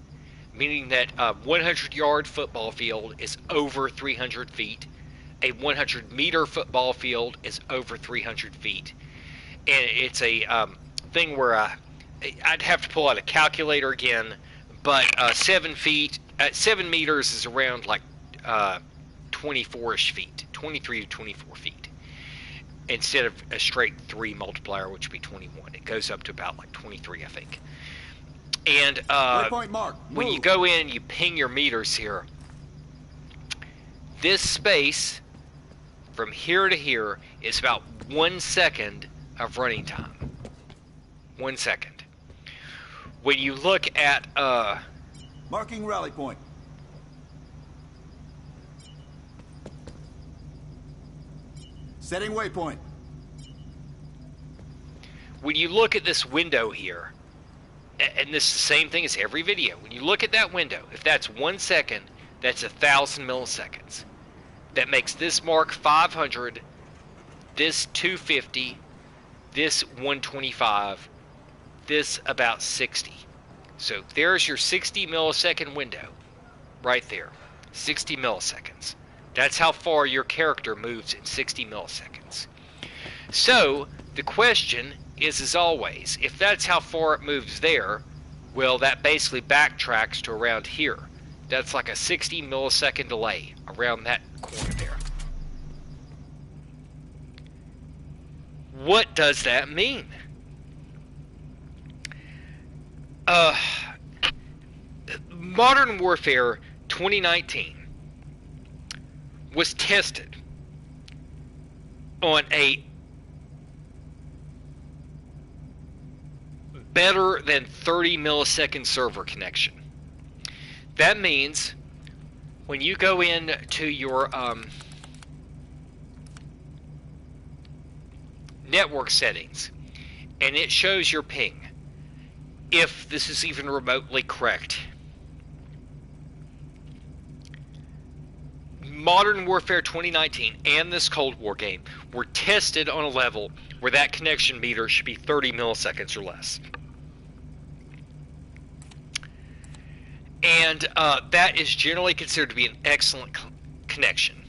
meaning that a 100-yard football field is over 300 feet. A 100-meter football field is over 300 feet. And it's a thing where I'd have to pull out a calculator again, but 7 meters is around like 24-ish feet, 23 to 24 feet. Instead of a straight 3 multiplier, which would be 21. It goes up to about like 23, I think. And when you go in, you ping your meters here. This space from here to here is about 1 second of running time. 1 second. When you look at marking rally point. Setting waypoint. When you look at this window here, and this is the same thing as every video, when you look at that window, if that's 1 second, that's 1,000 milliseconds. That makes this mark 500, this 250, this 125, this about 60. So there's your 60 millisecond window right there. 60 milliseconds. That's how far your character moves in 60 milliseconds. So the question is, as always, if that's how far it moves there, well, that basically backtracks to around here. That's like a 60 millisecond delay around that corner there. What does that mean? Modern Warfare 2019 was tested on a better than 30 millisecond server connection. That means when you go in to your network settings and it shows your ping, if this is even remotely correct, Modern Warfare 2019 and this Cold War game were tested on a level where that connection meter should be 30 milliseconds or less. And that is generally considered to be an excellent connection.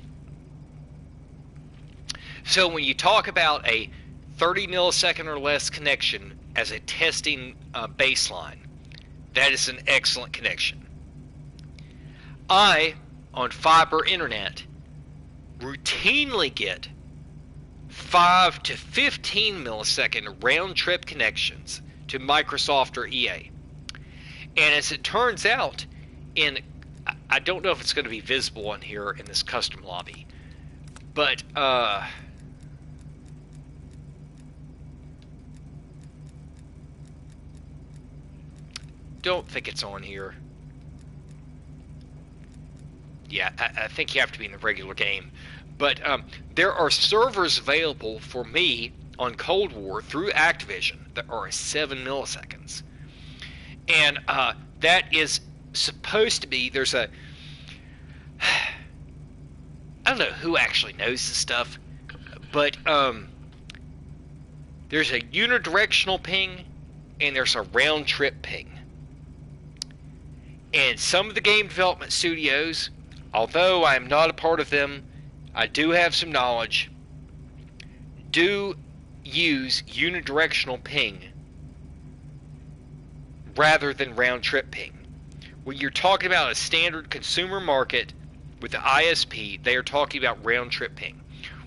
So when you talk about a 30 millisecond or less connection as a testing baseline, that is an excellent connection. I, on fiber internet, routinely get 5 to 15 millisecond round-trip connections to Microsoft or EA. And as it turns out, I don't know if it's going to be visible on here in this custom lobby, but don't think it's on here. Yeah, I think you have to be in the regular game. But there are servers available for me on Cold War through Activision that are 7 milliseconds. And that is supposed to be, there's a, I don't know who actually knows this stuff, but there's a unidirectional ping and there's a round trip ping. And some of the game development studios, although I'm not a part of them, I do have some knowledge, do use unidirectional ping rather than round trip ping. When you're talking about a standard consumer market with the ISP, they are talking about round trip ping.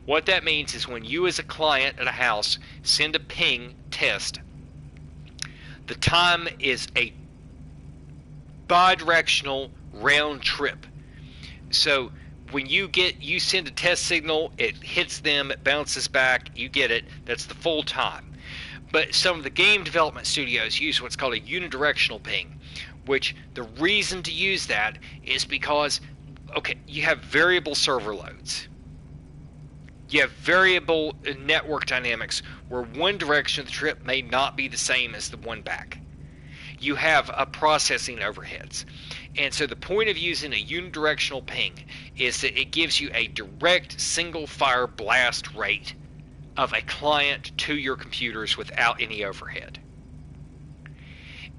What that means is when you as a client at a house send a ping test, the time is a bidirectional round trip. So when you send a test signal, it hits them, it bounces back, you get it, that's the full time. But some of the game development studios use what's called a unidirectional ping, which the reason to use that is because, okay, you have variable server loads. You have variable network dynamics where one direction of the trip may not be the same as the one back. You have processing overheads. And so the point of using a unidirectional ping is that it gives you a direct single fire blast rate of a client to your computers without any overhead.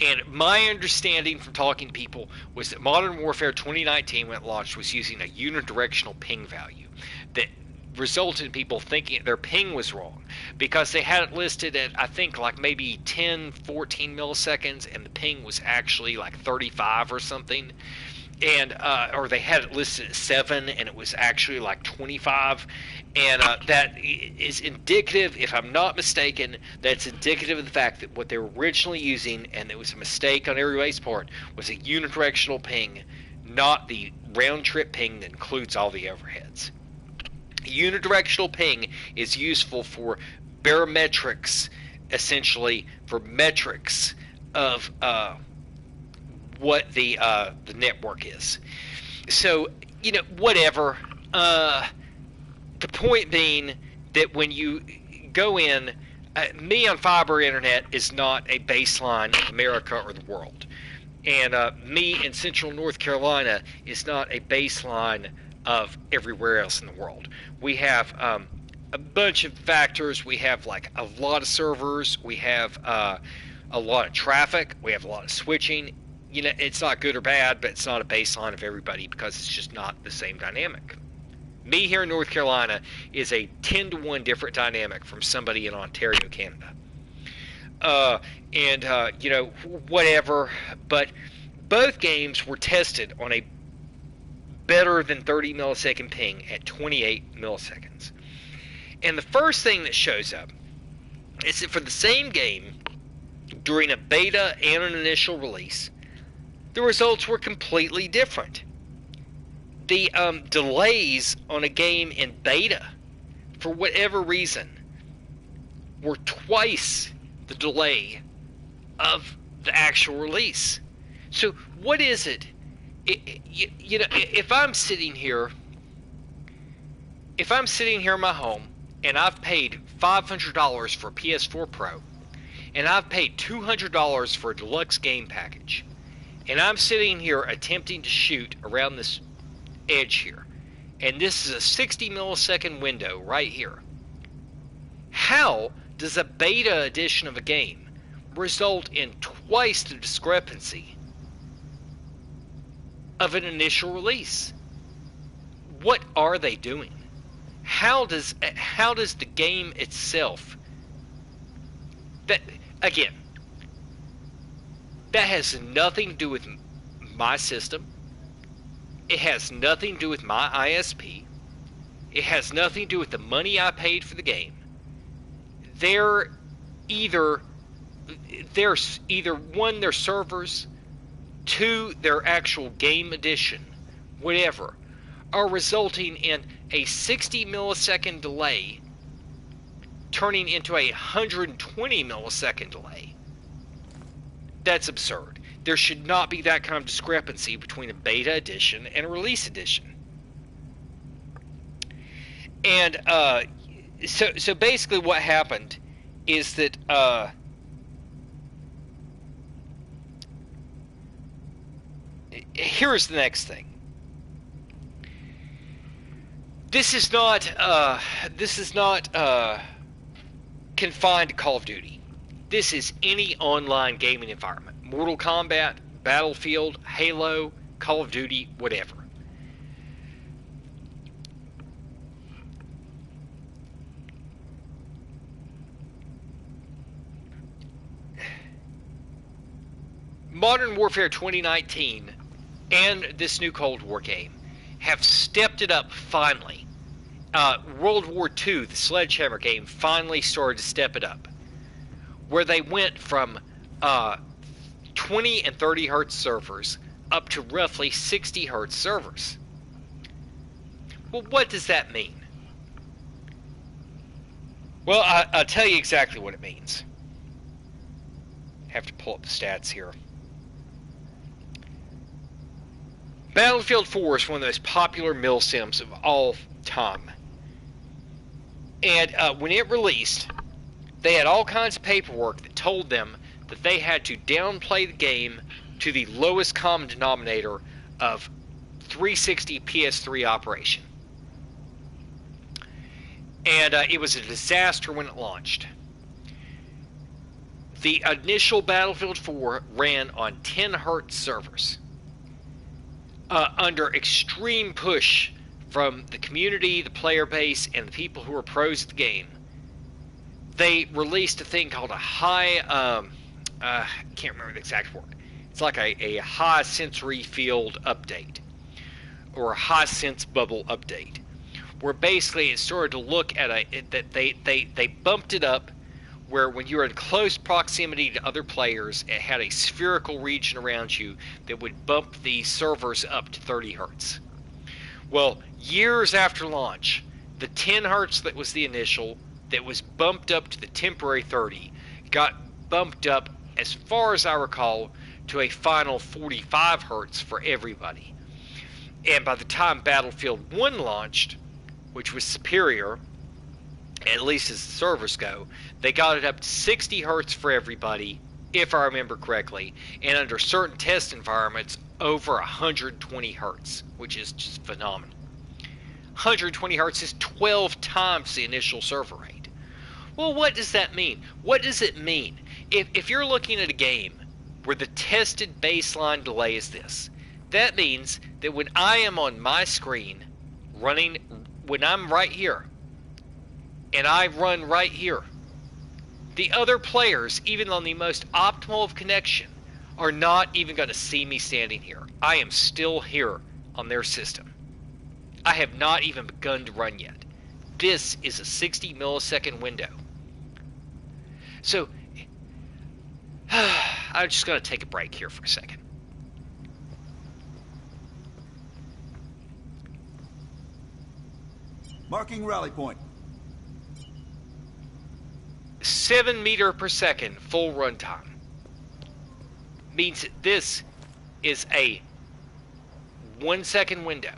And my understanding from talking to people was that Modern Warfare 2019, when it launched, was using a unidirectional ping value that resulted in people thinking their ping was wrong because they had it listed at, I think, like maybe 10, 14 milliseconds, and the ping was actually like 35 or something. And or they had it listed at 7 and it was actually like 25, and that is indicative, if I'm not mistaken, that's indicative of the fact that what they were originally using, and it was a mistake on everybody's part, was a unidirectional ping, not the round trip ping that includes all the overheads. Unidirectional ping is useful for barometrics, essentially for metrics of what the network is. So, whatever. The point being that when you go in, me on fiber internet is not a baseline of America or the world. And me in central North Carolina is not a baseline of everywhere else in the world. We have a bunch of factors. We have like a lot of servers. We have a lot of traffic. We have a lot of switching. It's not good or bad, but it's not a baseline of everybody because it's just not the same dynamic. Me here in North Carolina is a 10-to-1 different dynamic from somebody in Ontario, Canada. Whatever. But both games were tested on a better than 30 millisecond ping at 28 milliseconds. And the first thing that shows up is that for the same game, during a beta and an initial release, the results were completely different. the delays on a game in beta, for whatever reason, were twice the delay of the actual release. So what is it? You know, if I'm sitting here in my home and I've paid $500 for a PS4 Pro, and I've paid $200 for a deluxe game package, and I'm sitting here attempting to shoot around this edge here, and this is a 60 millisecond window right here, how does a beta edition of a game result in twice the discrepancy of an initial release? What are they doing? How does the game itself, that again, that has nothing to do with my system. It has nothing to do with my ISP. It has nothing to do with the money I paid for the game. They're either one, their servers, two, their actual game edition, whatever, are resulting in a 60 millisecond delay turning into a 120 millisecond delay. That's absurd. There should not be that kind of discrepancy between a beta edition and a release edition. And so basically what happened is that here's the next thing. This is not confined to Call of Duty. This is any online gaming environment. Mortal Kombat, Battlefield, Halo, Call of Duty, whatever. Modern Warfare 2019 and this new Cold War game have stepped it up finally. World War II, the Sledgehammer game, finally started to step it up, where they went from 20 and 30 hertz servers up to roughly 60 hertz servers. Well, what does that mean? Well, I'll tell you exactly what it means. Have to pull up the stats here. Battlefield 4 is one of the most popular milsims of all time. And when it released, they had all kinds of paperwork that told them that they had to downplay the game to the lowest common denominator of 360 PS3 operation. And it was a disaster when it launched. The initial Battlefield 4 ran on 10 hertz servers. Under extreme push from the community, the player base, and the people who are pros at the game, they released a thing called a high, I can't remember the exact word. It's like a high sensory field update, or a high sense bubble update, where basically it started to look at that they bumped it up, where when you were in close proximity to other players, it had a spherical region around you that would bump the servers up to 30 hertz. Well, years after launch, the 10 hertz that was the initial, that was bumped up to the temporary 30, got bumped up, as far as I recall, to a final 45 hertz for everybody. And by the time Battlefield 1 launched, which was superior, at least as the servers go, they got it up to 60 hertz for everybody, if I remember correctly, and under certain test environments, over 120 hertz, which is just phenomenal. 120 hertz is 12 times the initial server rate. Well, what does that mean? What does it mean? If you're looking at a game where the tested baseline delay is this, that means that when I am on my screen running, when I'm right here, and I run right here, the other players, even on the most optimal of connection, are not even going to see me standing here. I am still here on their system. I have not even begun to run yet. This is a 60 millisecond window. So, I'm just going to take a break here for a second. Marking rally point. 7 meter per second full runtime means that this is a 1 second window.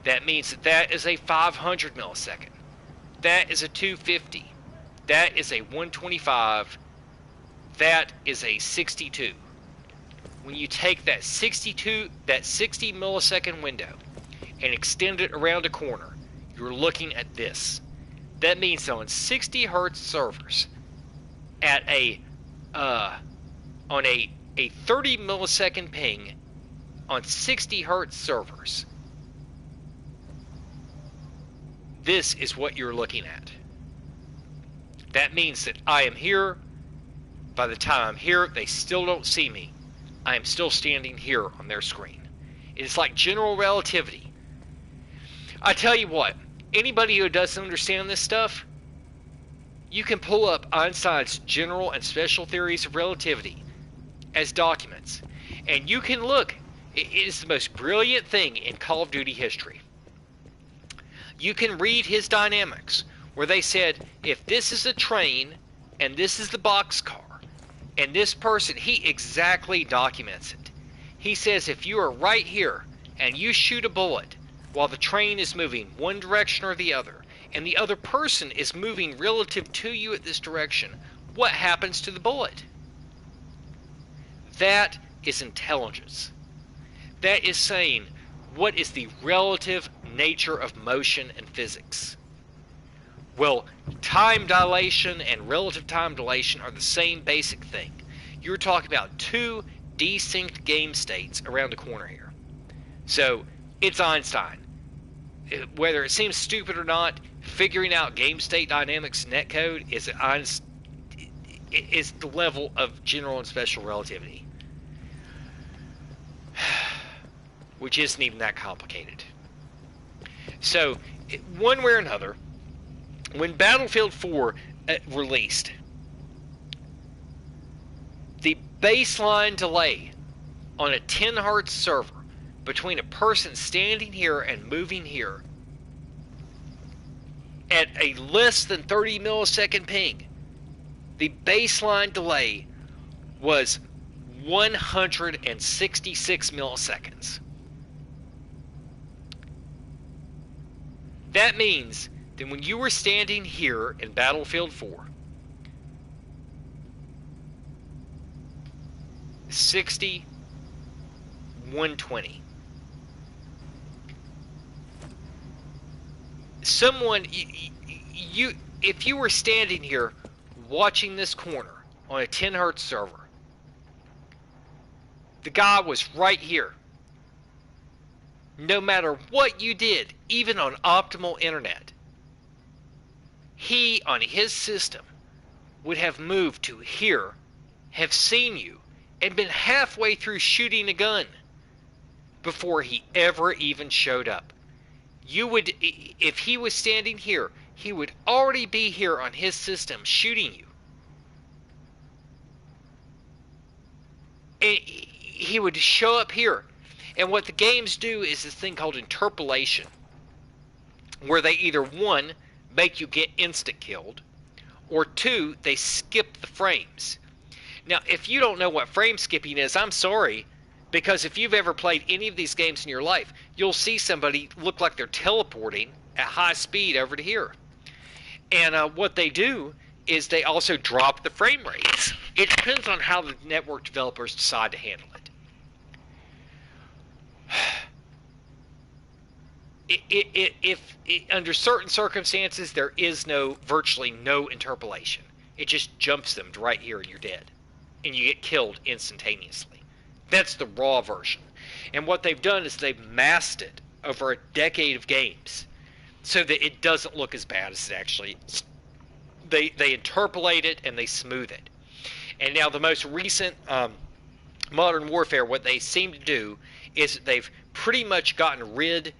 That means that that is a 500 millisecond. That is a 250. That is a 125. That is a 62. When you take that 60 millisecond window and extend it around a corner, you're looking at this. That means on 60 hertz servers at on a 30 millisecond ping on 60 hertz servers, this is what you're looking at. That means that I am here. By the time I'm here, they still don't see me. I am still standing here on their screen. It's like general relativity. I tell you what, anybody who doesn't understand this stuff, you can pull up Einstein's general and special theories of relativity as documents, and you can look. It is the most brilliant thing in Call of Duty history. You can read his dynamics, where they said, if this is a train, and this is the boxcar, and this person, he exactly documents it. He says if you are right here, and you shoot a bullet, while the train is moving one direction or the other, and the other person is moving relative to you at this direction, what happens to the bullet? That is intelligence. That is saying, what is the relative nature of motion and physics? Well, time dilation and relative time dilation are the same basic thing. You're talking about two desynced game states around the corner here. So, it's Einstein. Whether it seems stupid or not, figuring out game state dynamics in Netcode is the level of general and special relativity. Which isn't even that complicated. So, one way or another, when Battlefield 4 released, the baseline delay on a 10 hertz server between a person standing here and moving here at a less than 30 millisecond ping, the baseline delay was 166 milliseconds. That means that when you were standing here in Battlefield 4, 60, 120. Someone, if you were standing here watching this corner on a 10 hertz server, the guy was right here. No matter what you did, even on optimal internet, he, on his system, would have moved to here, have seen you, and been halfway through shooting a gun before he ever even showed up. You would, if he was standing here, he would already be here on his system shooting you. And he would show up here. And what the games do is this thing called interpolation, where they either, one, make you get instant killed, or two, they skip the frames. Now, if you don't know what frame skipping is, I'm sorry, because if you've ever played any of these games in your life, you'll see somebody look like they're teleporting at high speed over to here. And what they do is they also drop the frame rates. It depends on how the network developers decide to handle it. Under certain circumstances, there is virtually no interpolation. It just jumps them to right here and you're dead. And you get killed instantaneously. That's the raw version. And what they've done is they've masked it over a decade of games so that it doesn't look as bad as it actually is. They interpolate it and they smooth it. And now the most recent Modern Warfare, what they seem to do is that they've pretty much gotten rid,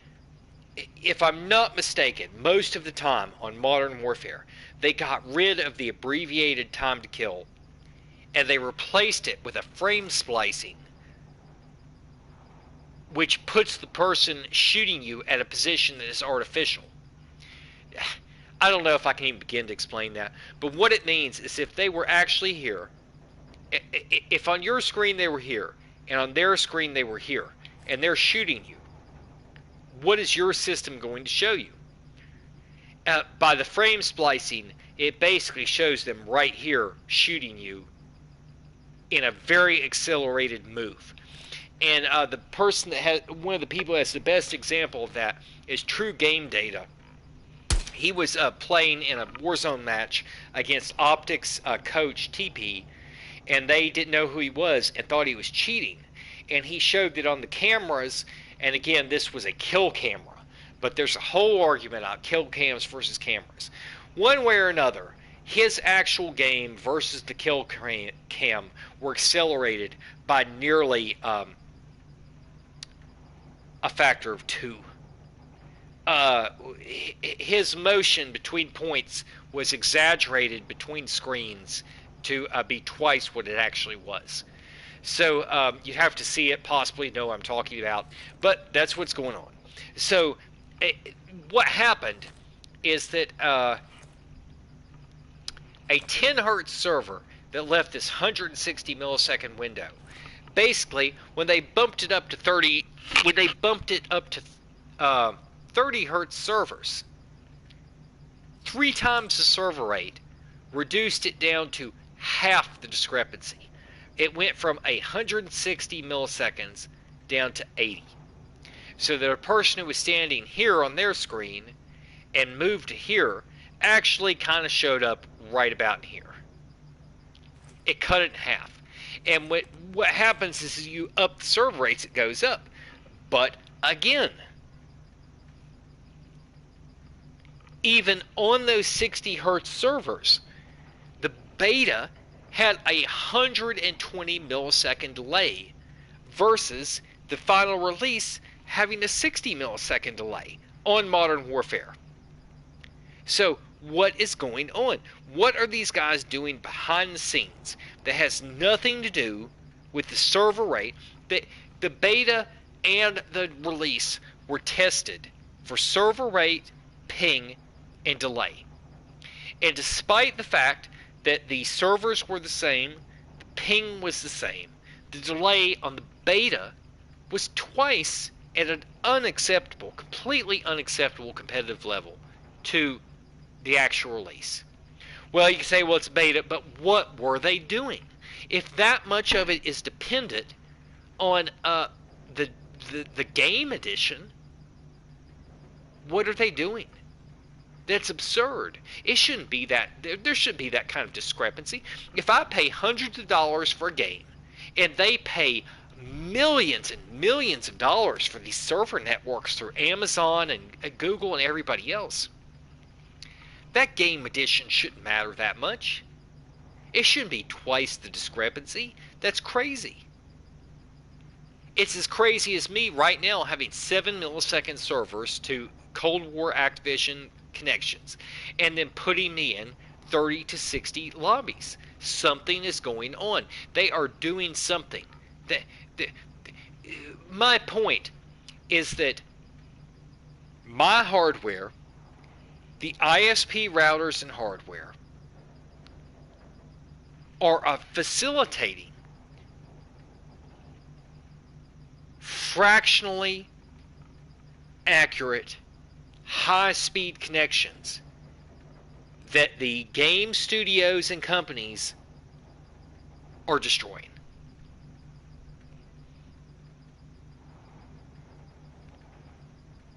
if I'm not mistaken, most of the time on Modern Warfare, they got rid of the abbreviated time to kill, and they replaced it with a frame splicing, which puts the person shooting you at a position that is artificial. I don't know if I can even begin to explain that. But what it means is if they were actually here, if on your screen they were here, and on their screen they were here, and they're shooting you, what is your system going to show you? By the frame splicing, it basically shows them right here shooting you in a very accelerated move. And the person that has, one of the people that has the best example of that is True Game Data. He was playing in a Warzone match against Optics coach TP, and they didn't know who he was and thought he was cheating. And he showed that on the cameras, and again, this was a kill camera, but there's a whole argument about kill cams versus cameras. One way or another, his actual game versus the kill cam were accelerated by nearly a factor of 2. His motion between points was exaggerated between screens to be twice what it actually was. So you have to see it, possibly know what I'm talking about, but that's what's going on. So what happened is that a 10 hertz server that left this 160 millisecond window, basically when they bumped it up to 30 hertz servers, 3 times the server rate reduced it down to half the discrepancy. It went from 160 milliseconds down to 80. So that a person who was standing here on their screen and moved to here actually kind of showed up right about in here. It cut it in half. And what happens is you up the server rates, it goes up. But again, even on those 60 hertz servers, the beta had a 120 millisecond delay versus the final release having a 60 millisecond delay on Modern Warfare. So what is going on? What are these guys doing behind the scenes that has nothing to do with the server rate? The beta and the release were tested for server rate, ping, and delay. And despite the fact that the servers were the same, the ping was the same, the delay on the beta was twice at an unacceptable, completely unacceptable competitive level to the actual release. Well, you can say, well, it's beta, but what were they doing? If that much of it is dependent on the game edition, what are they doing? That's absurd. It shouldn't be that. There shouldn't be that kind of discrepancy. If I pay hundreds of dollars for a game, and they pay millions and millions of dollars for these server networks through Amazon and Google and everybody else, that game edition shouldn't matter that much. It shouldn't be twice the discrepancy. That's crazy. It's as crazy as me right now having 7 millisecond servers to Cold War Activision connections and then putting me in 30 to 60 lobbies. Something is going on. They are doing something. My point is that my hardware, the ISP routers and hardware, are facilitating fractionally accurate high-speed connections that the game studios and companies are destroying.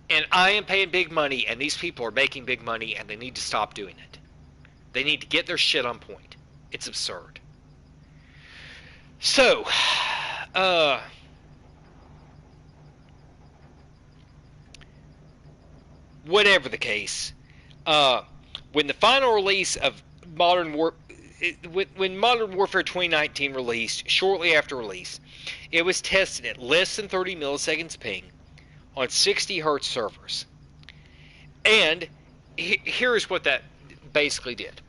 And I am paying big money, and these people are making big money, and they need to stop doing it. They need to get their shit on point. It's absurd. So, whatever the case, when the final release of when Modern Warfare 2019 released, shortly after release, it was tested at less than 30 milliseconds ping on 60 hertz servers. And here's what that basically did.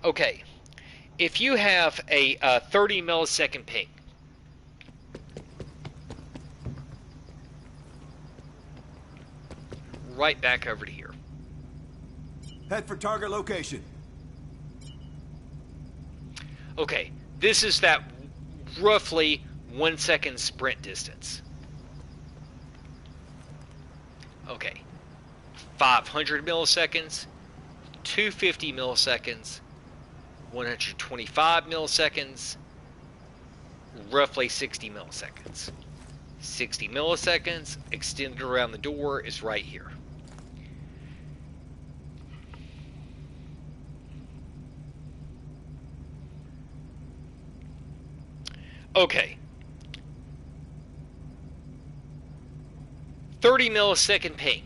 Okay, if you have a 30 millisecond ping, right back over to here. Head for target location. Okay, this is that roughly 1 second sprint distance. Okay, 500 milliseconds, 250 milliseconds, 125 milliseconds, roughly 60 milliseconds. 60 milliseconds extended around the door is right here. Okay. 30 millisecond ping.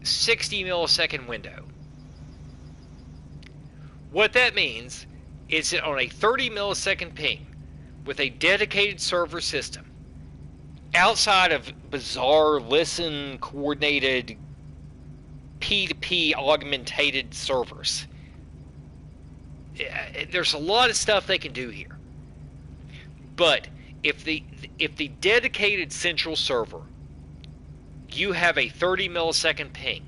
60 millisecond window. What that means is that on a 30 millisecond ping with a dedicated server system, outside of bizarre listen coordinated P2P augmented servers, there's a lot of stuff they can do here. But if the dedicated central server, you have a 30 millisecond ping,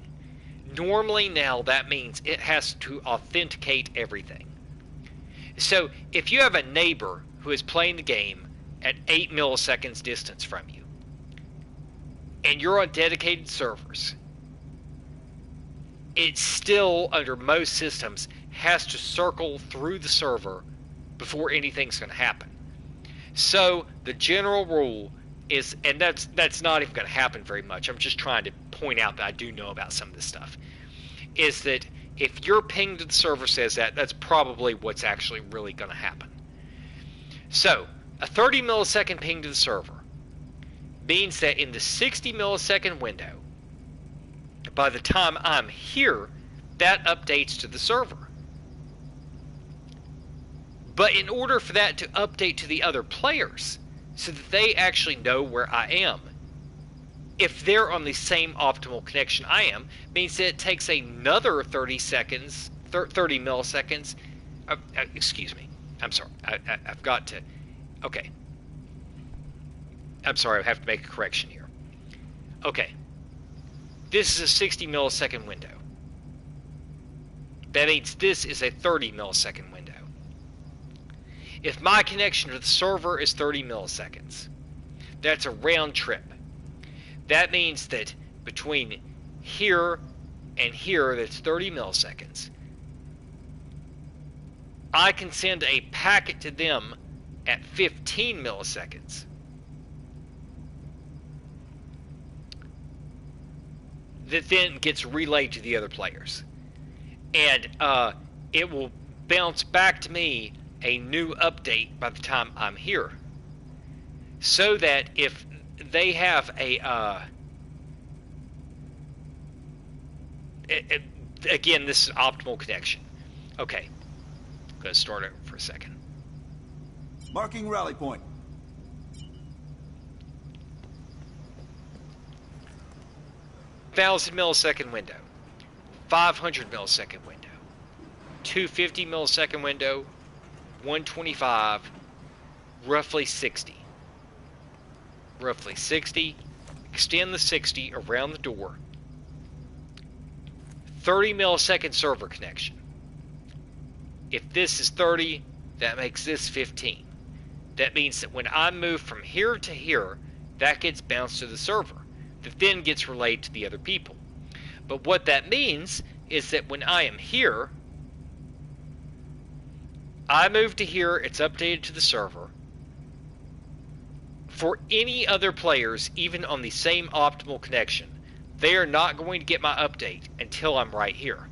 normally now that means it has to authenticate everything. So if you have a neighbor who is playing the game at 8 milliseconds distance from you, and you're on dedicated servers, it still, under most systems, has to circle through the server before anything's going to happen. So the general rule is, and that's not even going to happen very much, I'm just trying to point out that I do know about some of this stuff, is that if your ping to the server says that, that's probably what's actually really going to happen. So a 30 millisecond ping to the server means that in the 60 millisecond window, by the time I'm here, that updates to the server. But in order for that to update to the other players, so that they actually know where I am, if they're on the same optimal connection I am, means that it takes another 30 milliseconds. Excuse me. I'm sorry. I've got to. Okay. I'm sorry. I have to make a correction here. Okay. This is a 60 millisecond window. That means this is a 30 millisecond window. If my connection to the server is 30 milliseconds, that's a round trip. That means that between here and here, that's 30 milliseconds. I can send a packet to them at 15 milliseconds. That then gets relayed to the other players. And it will bounce back to me a new update by the time I'm here. So that if they have a again, this is optimal connection. Okay, I'm going to start over for a second. Marking rally point. Thousand millisecond window, 500 millisecond window, 250 millisecond window, 125, roughly 60. Roughly 60. Extend the 60 around the door. 30 millisecond server connection. If this is 30, that makes this 15. That means that when I move from here to here, that gets bounced to the server, that then gets relayed to the other people. But what that means is that when I am here, I move to here, it's updated to the server. For any other players, even on the same optimal connection, they are not going to get my update until I'm right here.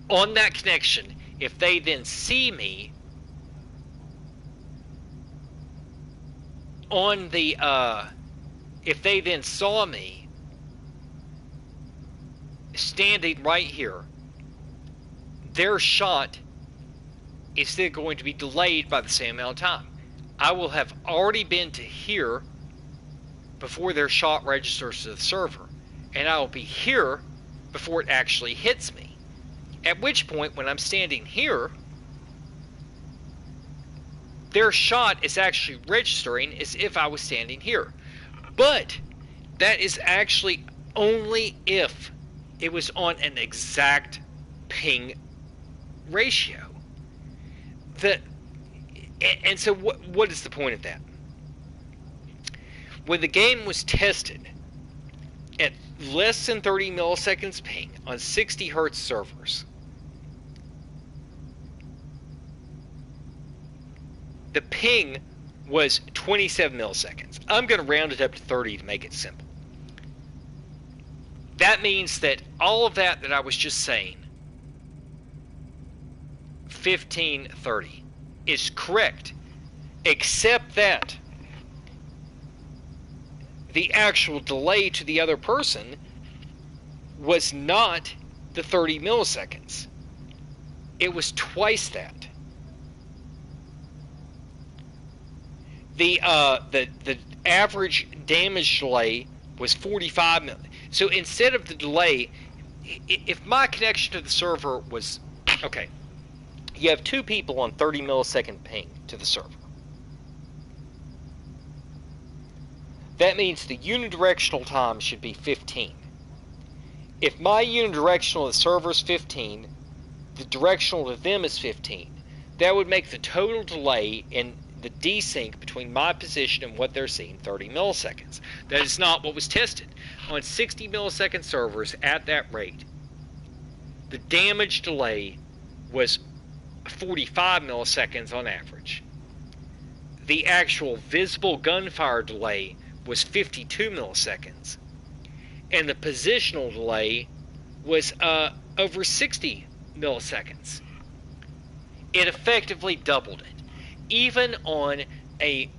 On that connection, if they then see me on the, if they then saw me standing right here, their shot is then going to be delayed by the same amount of time. I will have already been to here before their shot registers to the server, and I will be here before it actually hits me. At which point, when I'm standing here, their shot is actually registering as if I was standing here. But That is actually only if it was on an exact ping ratio. And so what is the point of that? When the game was tested at less than 30 milliseconds ping on 60 hertz servers, the ping was 27 milliseconds. I'm going to round it up to 30 to make it simple. That means that all of that I was just saying, 1530, is correct, except that the actual delay to the other person was not the 30 milliseconds. It was twice that. The average damage delay was 45 milliseconds. So instead of the delay, if my connection to the server was, okay, you have two people on 30 millisecond ping to the server. That means the unidirectional time should be 15. If my unidirectional to the server is 15, the directional to them is 15. That would make the total delay in the desync between my position and what they're seeing 30 milliseconds. That is not what was tested. On 60 millisecond servers at that rate, the damage delay was 45 milliseconds on average. The actual visible gunfire delay was 52 milliseconds. And the positional delay was over 60 milliseconds. It effectively doubled it. Even on a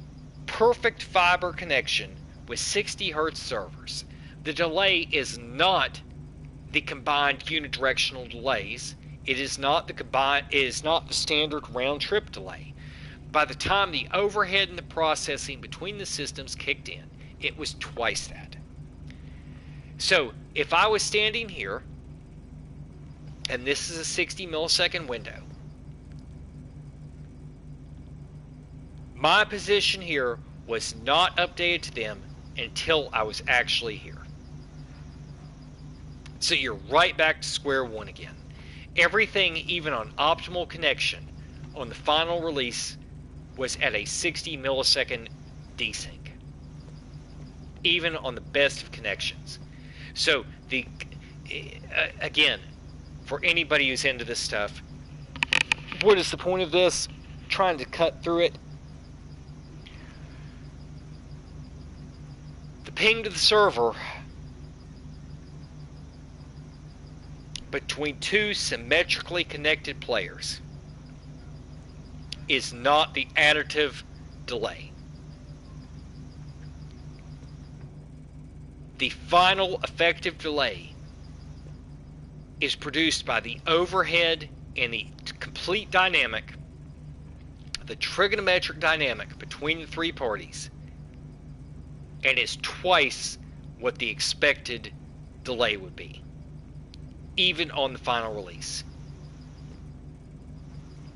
perfect fiber connection with 60 hertz servers, the delay is not the combined unidirectional delays. It is not the standard round trip delay. By the time the overhead and the processing between the systems kicked in, it was twice that. So if I was standing here, and this is a 60 millisecond window, my position here was not updated to them until I was actually here. So you're right back to square one again. Everything, even on optimal connection, on the final release was at a 60 millisecond desync. Even on the best of connections. So, again, for anybody who's into this stuff, what is the point of this? Trying to cut through it. The ping to the server between two symmetrically connected players is not the additive delay. The final effective delay is produced by the overhead and the complete dynamic, the trigonometric dynamic between the three parties, and is twice what the expected delay would be, even on the final release.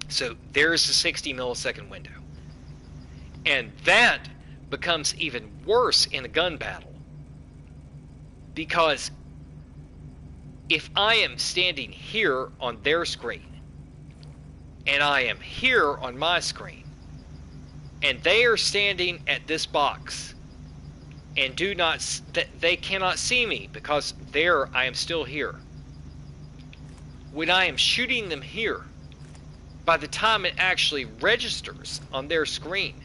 So there's the 60 millisecond window. And that becomes even worse in a gun battle, because if I am standing here on their screen and I am here on my screen and they are standing at this box and they cannot see me because there I am still here. When I am shooting them here, by the time it actually registers on their screen,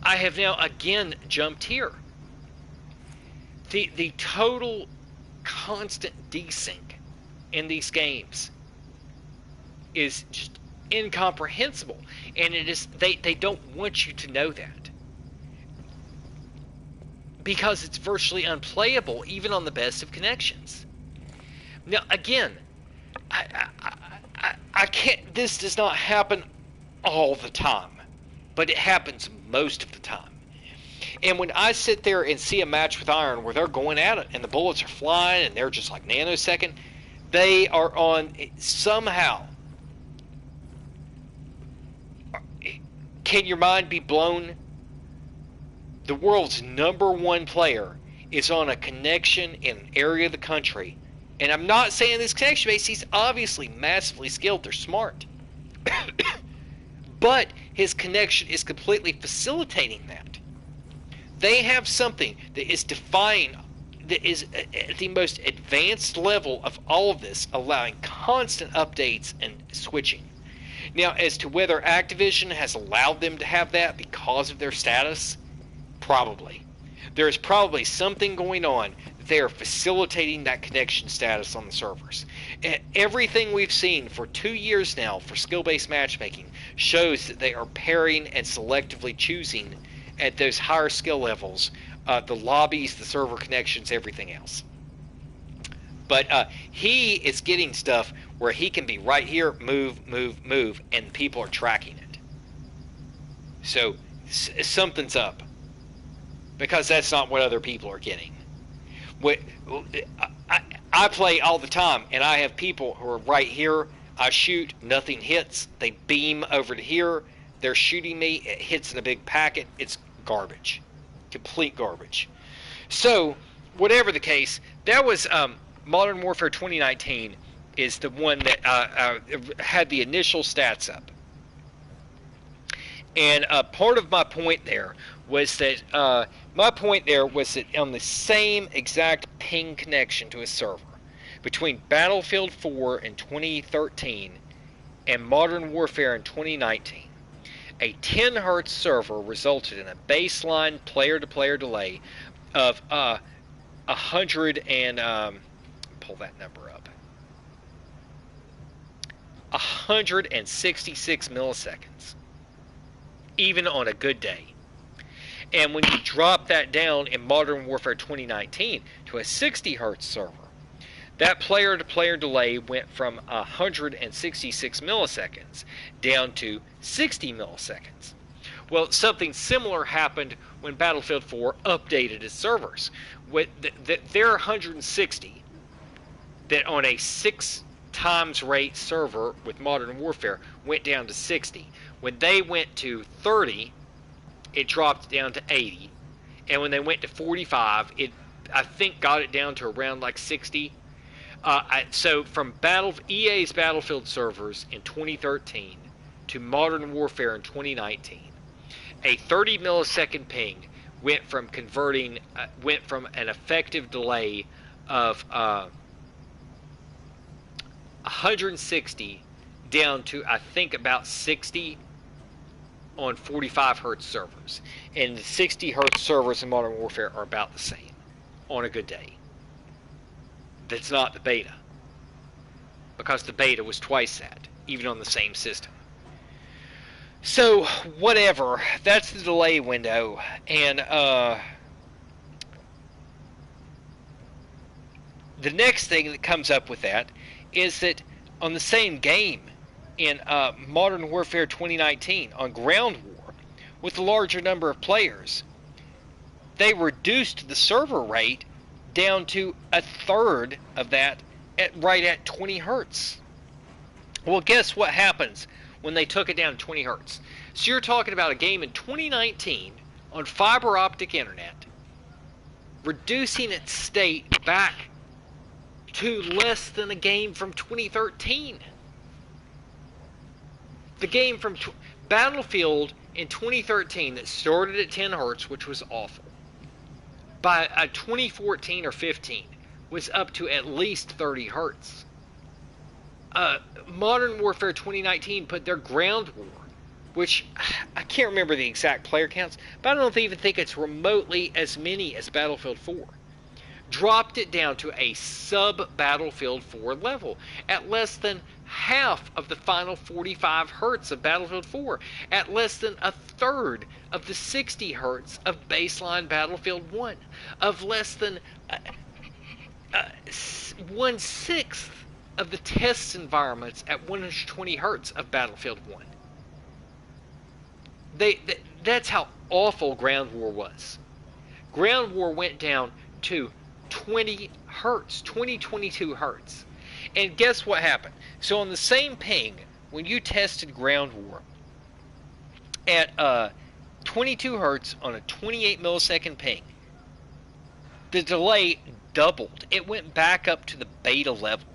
I have now again jumped here. The total constant desync in these games is just incomprehensible, and it is they don't want you to know that, because it's virtually unplayable even on the best of connections. Now again, I can't, this does not happen all the time, but it happens most of the time. And when I sit there and see a match with iron where they're going at it and the bullets are flying and they're just like nanosecond, they are on somehow. Can your mind be blown the world's #1 player is on a connection in an area of the country, and I'm not saying this connection base, he's obviously massively skilled, they're smart. But his connection is completely facilitating that. They have something that is defying, that is at the most advanced level of all of this, allowing constant updates and switching. Now, as to whether Activision has allowed them to have that because of their status, probably. There is probably something going on. They are facilitating that connection status on the servers. Everything we've seen for 2 years now for skill-based matchmaking shows that they are pairing and selectively choosing at those higher skill levels the lobbies, the server connections, everything else. But he is getting stuff where he can be right here, move, and people are tracking it. So something's up, because that's not what other people are getting. I play all the time, and I have people who are right here. I shoot, nothing hits. They beam over to here. They're shooting me. It hits in a big packet. It's garbage. Complete garbage. So, whatever the case, that was Modern Warfare 2019 is the one that had the initial stats up. And part of my point there was that on the same exact ping connection to a server between Battlefield 4 in 2013 and Modern Warfare in 2019, a 10 Hz server resulted in a baseline player-to-player delay of 100 and pull that number up, 166 milliseconds, even on a good day. And when you drop that down in Modern Warfare 2019 to a 60 Hz server, that player-to-player delay went from 166 milliseconds down to 60 milliseconds. Well, something similar happened when Battlefield 4 updated its servers. With their 160, that on a 6 times rate server with Modern Warfare went down to 60. When they went to 30, it dropped down to 80, and when they went to 45, it, I think, got it down to around like 60. So from EA's Battlefield servers in 2013 to Modern Warfare in 2019, a 30 millisecond ping went from an effective delay of 160 down to, I think, about 60 on 45 Hertz servers. And the 60 Hertz servers in Modern Warfare are about the same on a good day. That's not the beta, because the beta was twice that, even on the same system. So, whatever. That's the delay window. And the next thing that comes up with that is that on the same game, in Modern Warfare 2019 on Ground War, with a larger number of players, they reduced the server rate down to a third of that, right at 20 Hertz. Well, guess what happens when they took it down to 20 Hertz? So you're talking about a game in 2019 on fiber optic internet, reducing its state back to less than a game from 2013. The game from Battlefield in 2013 that started at 10 Hertz, which was awful, by 2014 or 15 was up to at least 30 Hertz. Modern Warfare 2019 put their Ground War, which I can't remember the exact player counts, but I don't even think it's remotely as many as Battlefield 4. Dropped it down to a sub-Battlefield 4 level at less than half of the final 45 Hertz of Battlefield 4, at less than a third of the 60 Hertz of baseline Battlefield 1, of less than 1/6 of the test environments at 120 Hertz of Battlefield 1. That's how awful Ground War was. Ground War went down to 20 Hertz, 22 Hertz. And guess what happened? So on the same ping, when you tested Ground War at 22 hertz on a 28 millisecond ping. The delay doubled. It went back up to the beta level.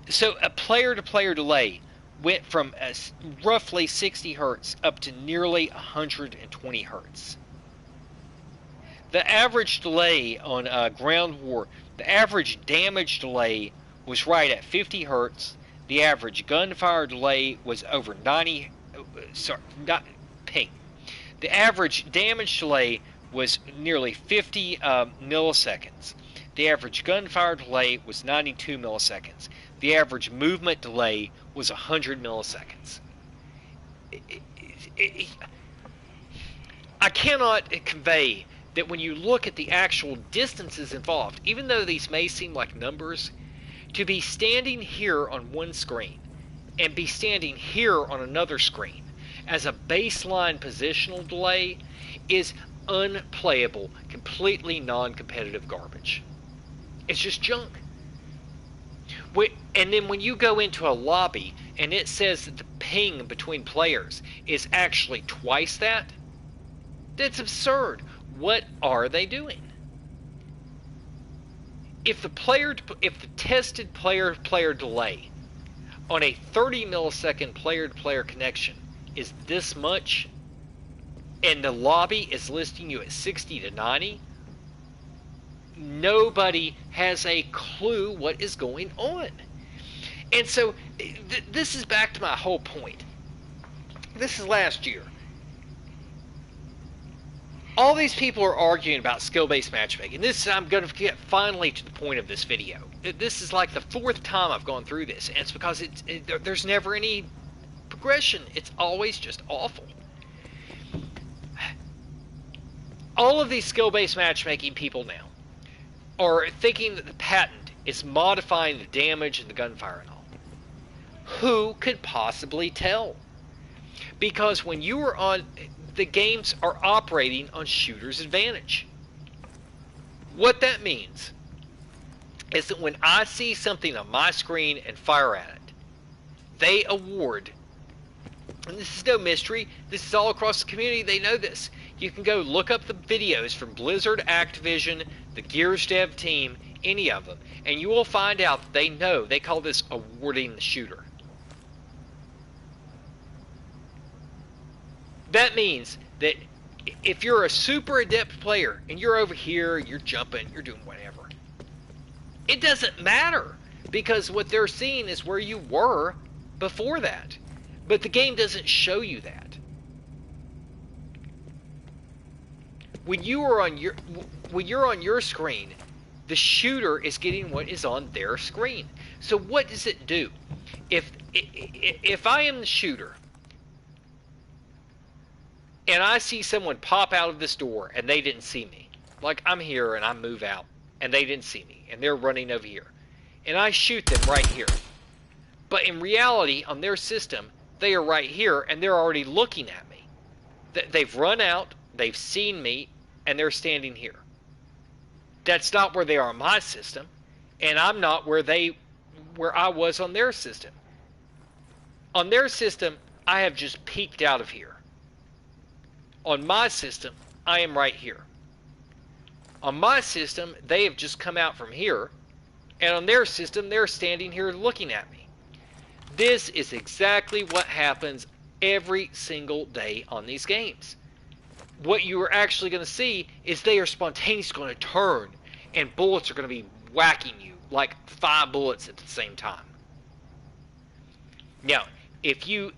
So a player-to-player delay went from roughly 60 hertz up to nearly 120 hertz. The average delay on Ground War, the average damage delay was right at 50 hertz. The average gunfire delay was over 90. Not ping. The average damage delay was nearly 50 milliseconds. The average gunfire delay was 92 milliseconds. The average movement delay was 100 milliseconds. I cannot convey that when you look at the actual distances involved, even though these may seem like numbers, to be standing here on one screen and be standing here on another screen as a baseline positional delay is unplayable, completely non-competitive garbage. It's just junk. And then when you go into a lobby and it says that the ping between players is actually twice that, that's absurd. What are they doing? If the tested player-to-player delay on a 30 millisecond player-to-player connection is this much, and the lobby is listing you at 60 to 90, nobody has a clue what is going on. And so this is back to my whole point. This is last year. All these people are arguing about skill-based matchmaking. I'm going to get finally to the point of this video. This is like the fourth time I've gone through this, and it's because there's never any progression. It's always just awful. All of these skill-based matchmaking people now are thinking that the patent is modifying the damage and the gunfire and all. Who could possibly tell? Because when you are on... the games are operating on shooter's advantage. What that means is that when I see something on my screen and fire at it, they award, and this is no mystery, this is all across the community, they know this. You can go look up the videos from Blizzard, Activision, the Gears dev team, any of them, and you will find out that they know, they call this awarding the shooter. That means that if you're a super adept player and you're over here, you're jumping, you're doing whatever, it doesn't matter, because what they're seeing is where you were before that. But the game doesn't show you that. When you're on your screen, the shooter is getting what is on their screen. So what does it do? If I am the shooter and I see someone pop out of this door and they didn't see me, like I'm here and I move out and they didn't see me and they're running over here, and I shoot them right here, but in reality on their system they are right here and they're already looking at me. They've run out, they've seen me, and they're standing here. That's not where they are on my system, and I'm not where I was on their system. On their system, I have just peeked out of here. On my system, I am right here. On my system, they have just come out from here, and on their system, they're standing here looking at me. This is exactly what happens every single day on these games. What you are actually going to see is they are spontaneously going to turn, and bullets are going to be whacking you like 5 bullets at the same time. Now, if you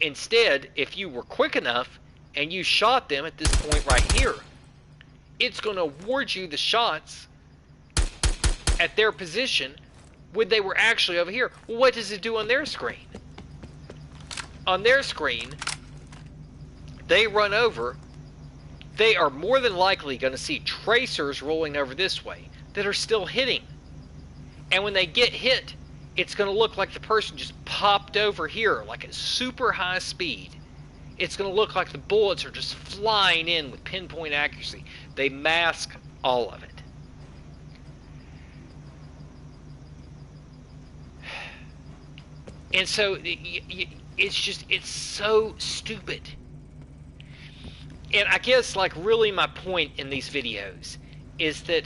were quick enough and you shot them at this point right here, it's going to award you the shots at their position when they were actually over here. Well, what does it do on their screen? On their screen, they run over. They are more than likely going to see tracers rolling over this way that are still hitting. And when they get hit, it's going to look like the person just popped over here like at super high speed. It's going to look like the bullets are just flying in with pinpoint accuracy. They mask all of it. And so it's so stupid. And I guess, like, really my point in these videos is that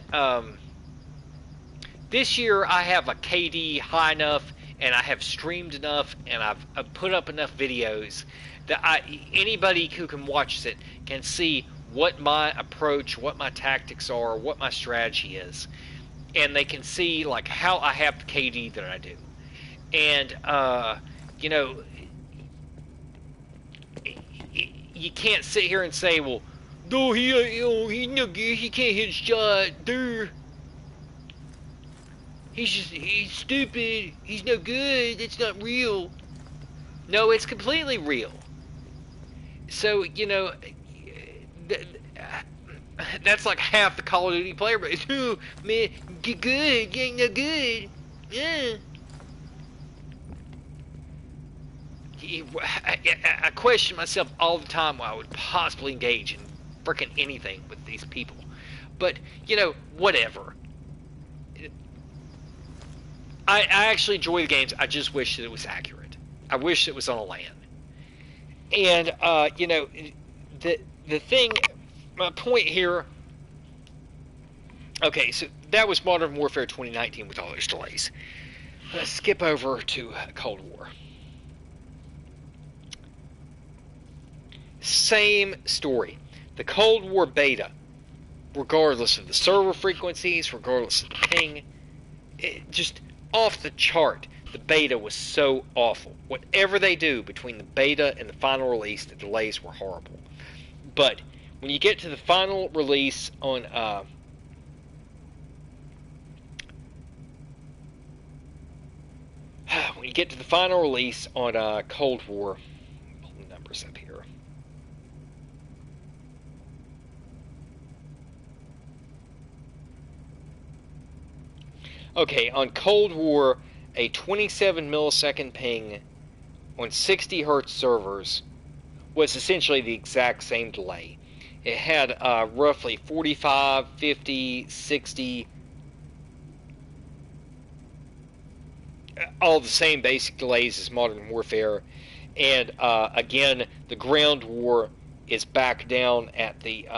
this year I have a KD high enough, and I have streamed enough, and I've put up enough videos that anybody who can watch it can see what my approach, what my tactics are, what my strategy is, and they can see like how I have the KD that I do. And you know, you can't sit here and say, well, no, he's no good, he can't hit a shot, dude. He's stupid, he's no good, it's not real. No, it's completely real. So, you know, that's like half the Call of Duty player base. Oh, man, get good, you ain't no good. Yeah. I question myself all the time why I would possibly engage in freaking anything with these people. But, you know, whatever. I actually enjoy the games. I just wish that it was accurate. I wish it was on a LAN. And, you know, the thing, my point here, okay, so that was Modern Warfare 2019 with all those delays. Let's skip over to Cold War. Same story. The Cold War beta, regardless of the server frequencies, regardless of the ping, just off the chart. The beta was so awful. Whatever they do between the beta and the final release, the delays were horrible. But when you get to the final release on Cold War, pull the numbers up here. Okay, on Cold War, a 27 millisecond ping on 60 hertz servers was essentially the exact same delay. It had roughly 45, 50, 60, all the same basic delays as Modern Warfare. And again, the ground war is back down at the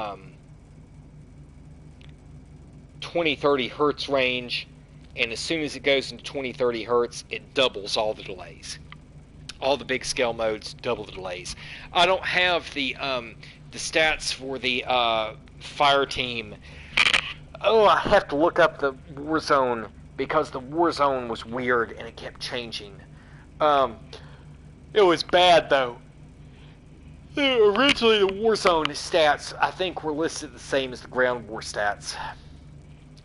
20-30 hertz range. And as soon as it goes into 20-30 hertz, it doubles all the delays. All the big scale modes double the delays. I don't have the stats for the fire team. Oh, I have to look up the Warzone because the Warzone was weird and it kept changing. It was bad though. Originally, the Warzone stats I think were listed the same as the ground war stats,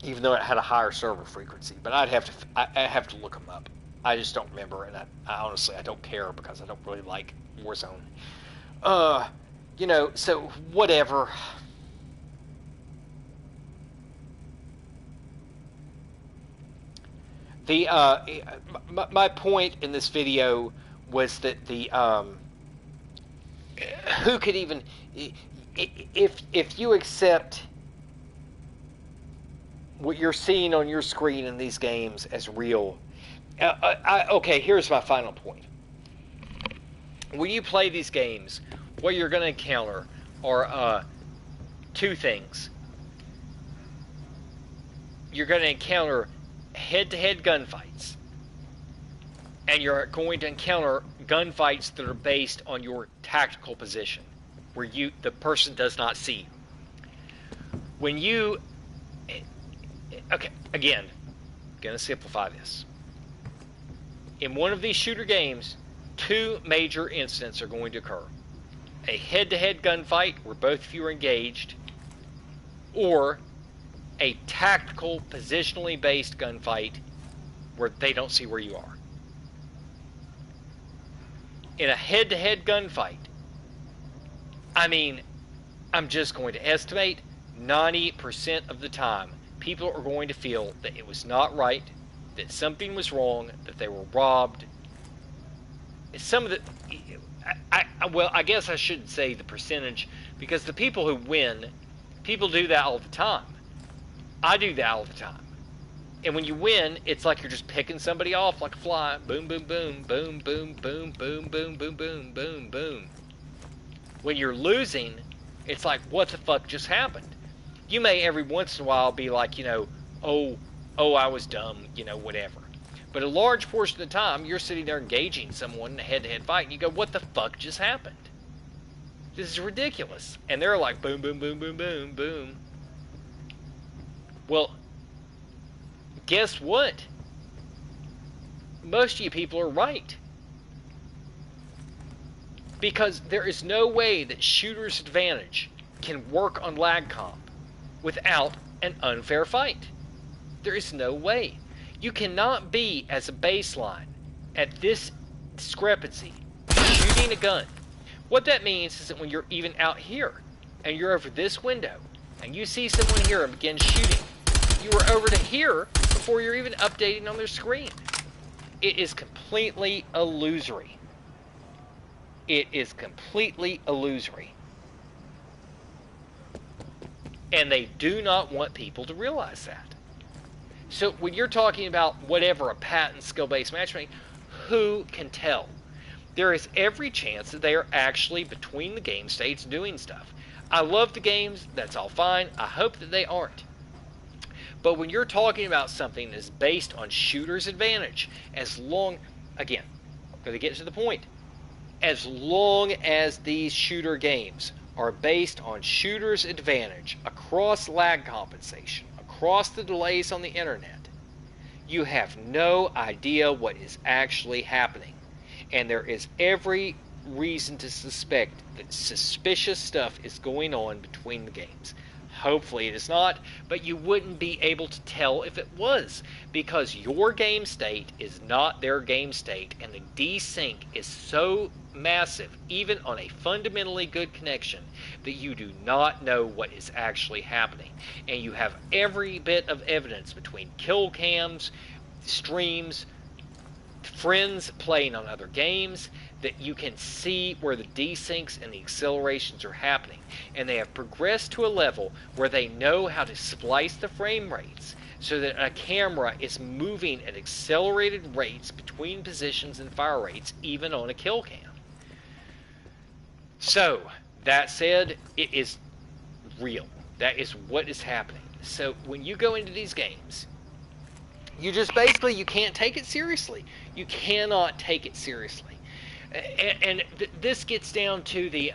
even though it had a higher server frequency. But I have to look them up. I just don't remember, and I honestly I don't care because I don't really like Warzone. You know, so whatever. The my point in this video was that the who could even, if you accept what you're seeing on your screen in these games as real. Okay, here's my final point. When you play these games, what you're going to encounter are two things. You're going to encounter head-to-head gunfights, and you're going to encounter gunfights that are based on your tactical position, where the person does not see. When you Okay, again, gonna simplify this. In one of these shooter games, two major incidents are going to occur. A head-to-head gunfight where both of you are engaged, or a tactical, positionally based gunfight where they don't see where you are. In a head-to-head gunfight, I mean, I'm just going to estimate 90% of the time, people are going to feel that it was not right, that something was wrong, that they were robbed. Some of the, well, I guess I shouldn't say the percentage, because the people who win, people do that all the time. I do that all the time. And when you win, it's like you're just picking somebody off like a fly. Boom, boom, boom, boom, boom, boom, boom, boom, boom, boom, boom, boom. When you're losing, It's like, what the fuck just happened? You may every once in a while be like, oh, I was dumb, whatever. But a large portion of the time, you're sitting there engaging someone in a head-to-head fight, and you go, what the fuck just happened? This is ridiculous. And they're like, boom, boom, boom, boom, boom, boom. Well, guess what? Most of you people are right. Because there is no way that shooter's advantage can work on lag comp without an unfair fight. There is no way. You cannot be, as a baseline, at this discrepancy, shooting a gun. What that means is that when you're even out here, and you're over this window, and you see someone here and begin shooting, you are over to here before you're even updating on their screen. It is completely illusory. It is completely illusory. And they do not want people to realize that. So when you're talking about whatever, a patent skill-based matchmaking, who can tell? There is every chance that they are actually between the game states doing stuff. I love the games, that's all fine. I hope that they aren't. But when you're talking about something that's based on shooter's advantage, again, I'm going to get to the point. As long as these shooter games are based on shooter's advantage across lag compensation, across the delays on the internet, you have no idea what is actually happening. And there is every reason to suspect that suspicious stuff is going on between the games. Hopefully it is not, but you wouldn't be able to tell if it was, because your game state is not their game state, and the desync is so massive, even on a fundamentally good connection, that you do not know what is actually happening. And you have every bit of evidence between kill cams, streams, friends playing on other games, that you can see where the desyncs and the accelerations are happening. And they have progressed to a level where they know how to splice the frame rates so that a camera is moving at accelerated rates between positions and fire rates, even on a kill cam. So, that said, it is real. That is what is happening. So, when you go into these games, you just basically, you can't take it seriously. You cannot take it seriously. And this gets down to the,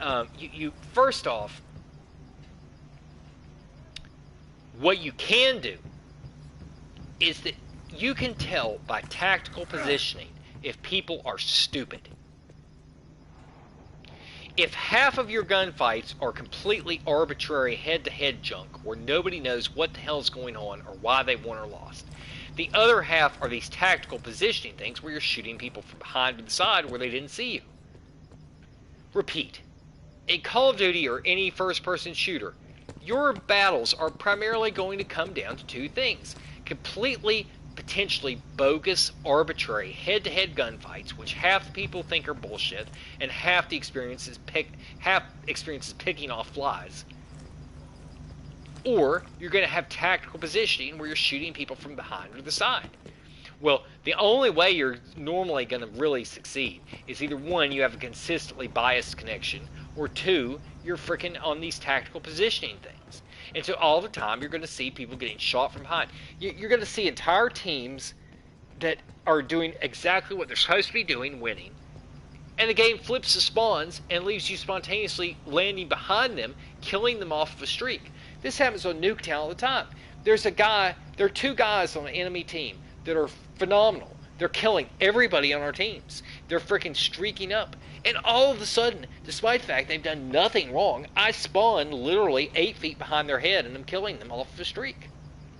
first off, what you can do is that you can tell by tactical positioning if people are stupid. If half of your gunfights are completely arbitrary head-to-head junk where nobody knows what the hell's going on or why they won or lost, the other half are these tactical positioning things where you're shooting people from behind to the side where they didn't see you. Repeat. In Call of Duty or any first-person shooter, your battles are primarily going to come down to two things. Completely, potentially bogus, arbitrary head-to-head gunfights, which half the people think are bullshit, and half the experiences picking off flies. Or you're going to have tactical positioning where you're shooting people from behind or the side. Well, the only way you're normally going to really succeed is either one, you have a consistently biased connection, or two, you're freaking on these tactical positioning things. And so all the time you're going to see people getting shot from behind. You're going to see entire teams that are doing exactly what they're supposed to be doing, winning, and the game flips the spawns and leaves you spontaneously landing behind them, killing them off of a streak. This happens on Nuketown all the time. There are two guys on an enemy team that are phenomenal. They're killing everybody on our teams. They're freaking streaking up. And all of a sudden, despite the fact they've done nothing wrong, I spawn literally 8 feet behind their head and I'm killing them off of a streak.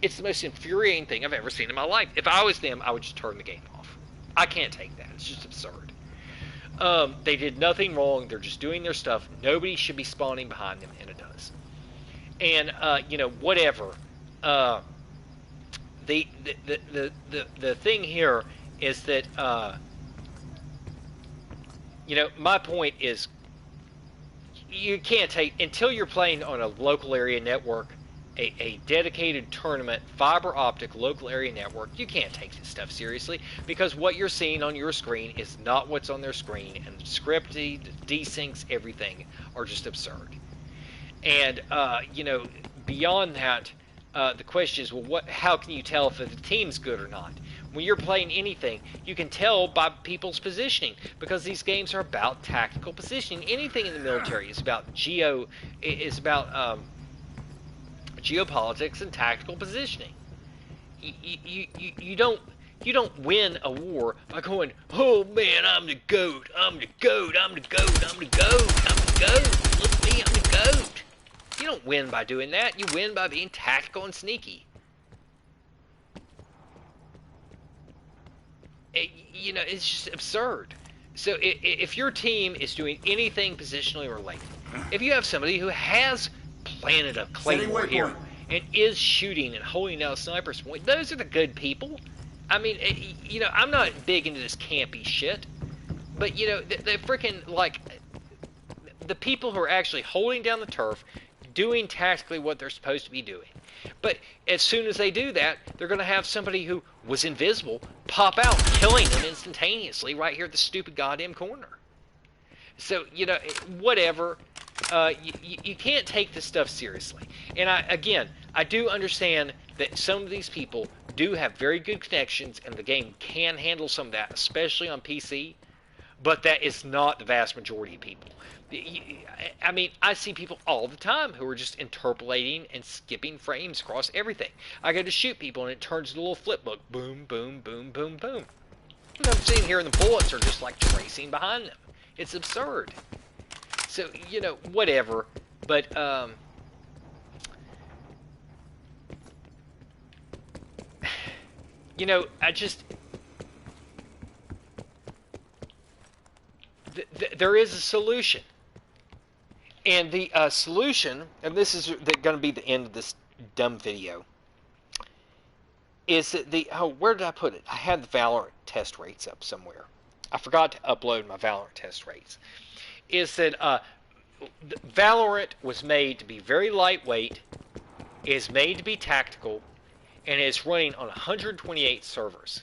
It's the most infuriating thing I've ever seen in my life. If I was them, I would just turn the game off. I can't take that. It's just absurd. They did nothing wrong. They're just doing their stuff. Nobody should be spawning behind them, and it does. And whatever. The thing here is that my point is you can't take, until you're playing on a local area network, a dedicated tournament, fiber optic local area network, you can't take this stuff seriously, because what you're seeing on your screen is not what's on their screen, and the discrepancy, the desyncs, everything are just absurd. And beyond that, the question is, well, how can you tell if the team's good or not? When you're playing anything, you can tell by people's positioning, because these games are about tactical positioning. Anything in the military is about geopolitics and tactical positioning. You don't win a war by going, oh man, I'm the goat, I'm the goat, I'm the goat, I'm the goat, I'm the goat. Look at me, I'm the goat. You don't win by doing that. You win by being tactical and sneaky. It's just absurd. So if your team is doing anything positionally related, if you have somebody who has planted a claymore here and is shooting and holding down a sniper's point, those are the good people. I mean, I'm not big into this campy shit, but the freaking, like, the people who are actually holding down the turf, doing tactically what they're supposed to be doing. But as soon as they do that, they're going to have somebody who was invisible pop out, killing them instantaneously right here at the stupid goddamn corner. So, whatever. You can't take this stuff seriously. And I do understand that some of these people do have very good connections, and the game can handle some of that, especially on PC. But that is not the vast majority of people. I mean, I see people all the time who are just interpolating and skipping frames across everything. I go to shoot people and it turns into a little flip book. Boom, boom, boom, boom, boom. And I'm sitting here and the bullets are just like tracing behind them. It's absurd. So, whatever. But, I just... there is a solution. And the solution, and this is going to be the end of this dumb video, is that where did I put it? I had the Valorant test rates up somewhere. I forgot to upload my Valorant test rates. Is that Valorant was made to be very lightweight, is made to be tactical, and is running on 128 servers.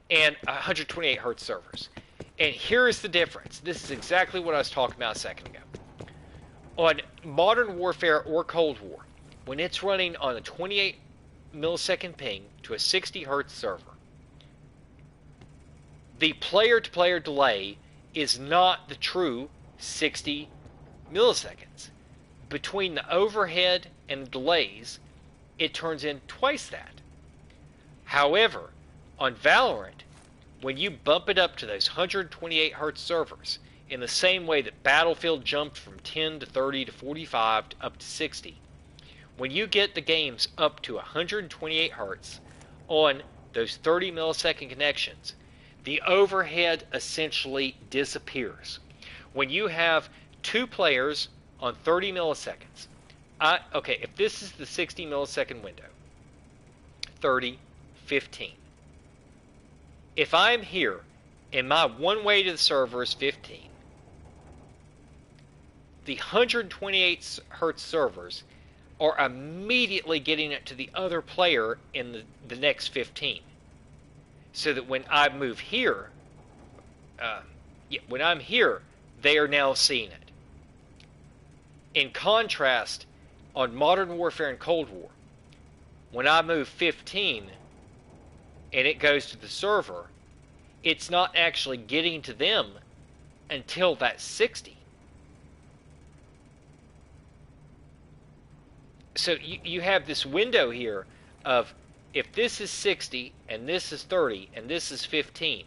And 128 hertz servers. And here's the difference. This is exactly what I was talking about a second ago. On Modern Warfare or Cold War, when it's running on a 28 millisecond ping to a 60 hertz server, the player-to-player delay is not the true 60 milliseconds. Between the overhead and the delays, it turns in twice that. However, on Valorant, when you bump it up to those 128 hertz servers, in the same way that Battlefield jumped from 10 to 30 to 45 to up to 60, when you get the games up to 128 hertz on those 30 millisecond connections, the overhead essentially disappears. When you have two players on 30 milliseconds, if this is the 60 millisecond window, 30, 15. If I'm here and my one way to the server is 15, the 128 hertz servers are immediately getting it to the other player in the next 15. So that when I move here, when I'm here, they are now seeing it. In contrast, on Modern Warfare and Cold War, when I move 15 and it goes to the server, it's not actually getting to them until that 60. So you have this window here of, if this is 60 and this is 30 and this is 15,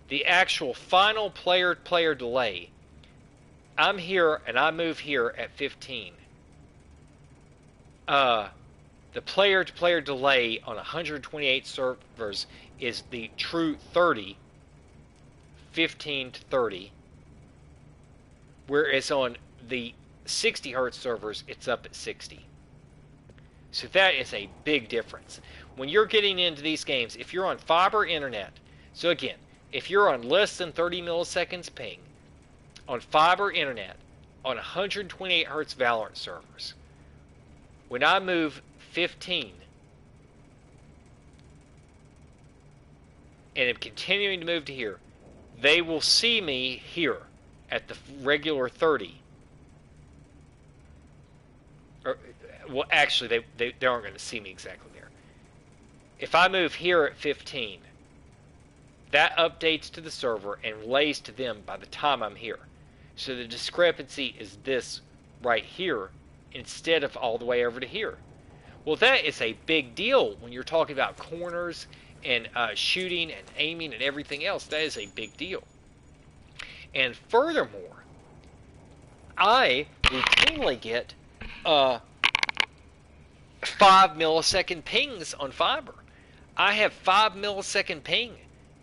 the actual final player-to-player delay, I'm here and I move here at 15. The player-to-player delay on 128 servers is the true 30, 15 to 30, whereas on the 60 hertz servers, it's up at 60. So that is a big difference. When you're getting into these games, if you're on fiber internet, so again, if you're on less than 30 milliseconds ping, on fiber internet, on 128 hertz Valorant servers, when I move 15, and am continuing to move to here, they will see me here at the regular 30. well, actually, they aren't going to see me exactly there. If I move here at 15, that updates to the server and relays to them by the time I'm here. So the discrepancy is this right here instead of all the way over to here. Well, that is a big deal when you're talking about corners and shooting and aiming and everything else. That is a big deal. And furthermore, I routinely get 5 millisecond pings on fiber. I have 5 millisecond ping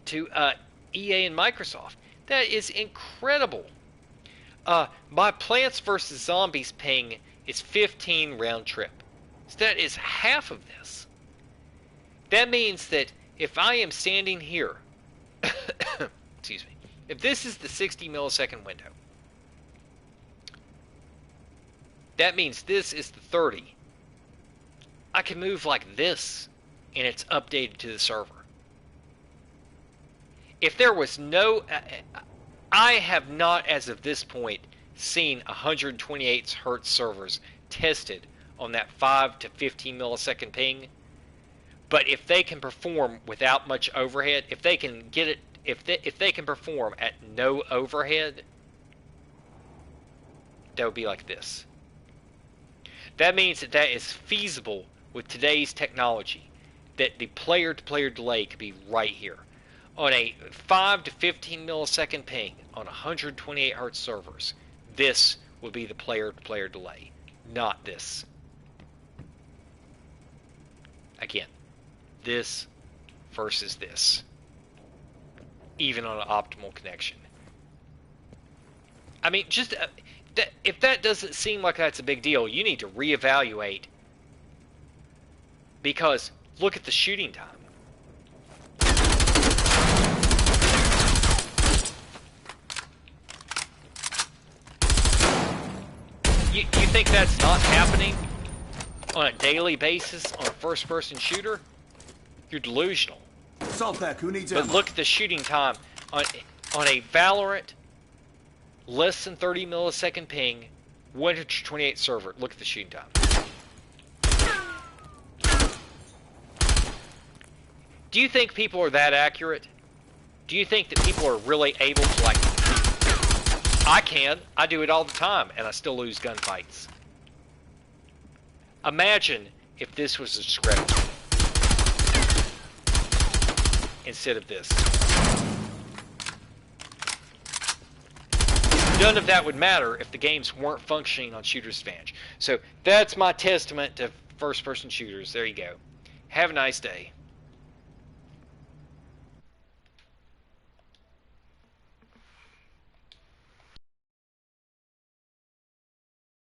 to EA and Microsoft. That is incredible. My Plants vs. Zombies ping is 15 round trip. So that is half of this. That means that if I am standing here, excuse me, if this is the 60 millisecond window, that means this is the 30. I can move like this, and it's updated to the server. If there was no... I have not, as of this point, seen 128 Hz servers tested on that 5 to 15 millisecond ping. But if they can perform without much overhead, if they can get it, if they can perform at no overhead, that would be like this. That means that that is feasible with today's technology, that the player-to-player delay could be right here. On a 5 to 15 millisecond ping on 128 Hz servers, this would be the player-to-player delay, not this. Again, this versus this, even on an optimal connection. I mean, just if that doesn't seem like that's a big deal, you need to reevaluate, because look at the shooting time. You think that's not happening on a daily basis on a first-person shooter? You're delusional. Saltac, who needs But ammo? look at the shooting time on a Valorant, less than 30 millisecond ping, 128 server. Look at the shooting time. Do you think people are that accurate? Do you think that people are really able to, like... I do it all the time, and I still lose gunfights. Imagine if this was a script instead of this. None of that would matter if the games weren't functioning on Shooter's Advantage. So that's my testament to first-person shooters. There you go. Have a nice day.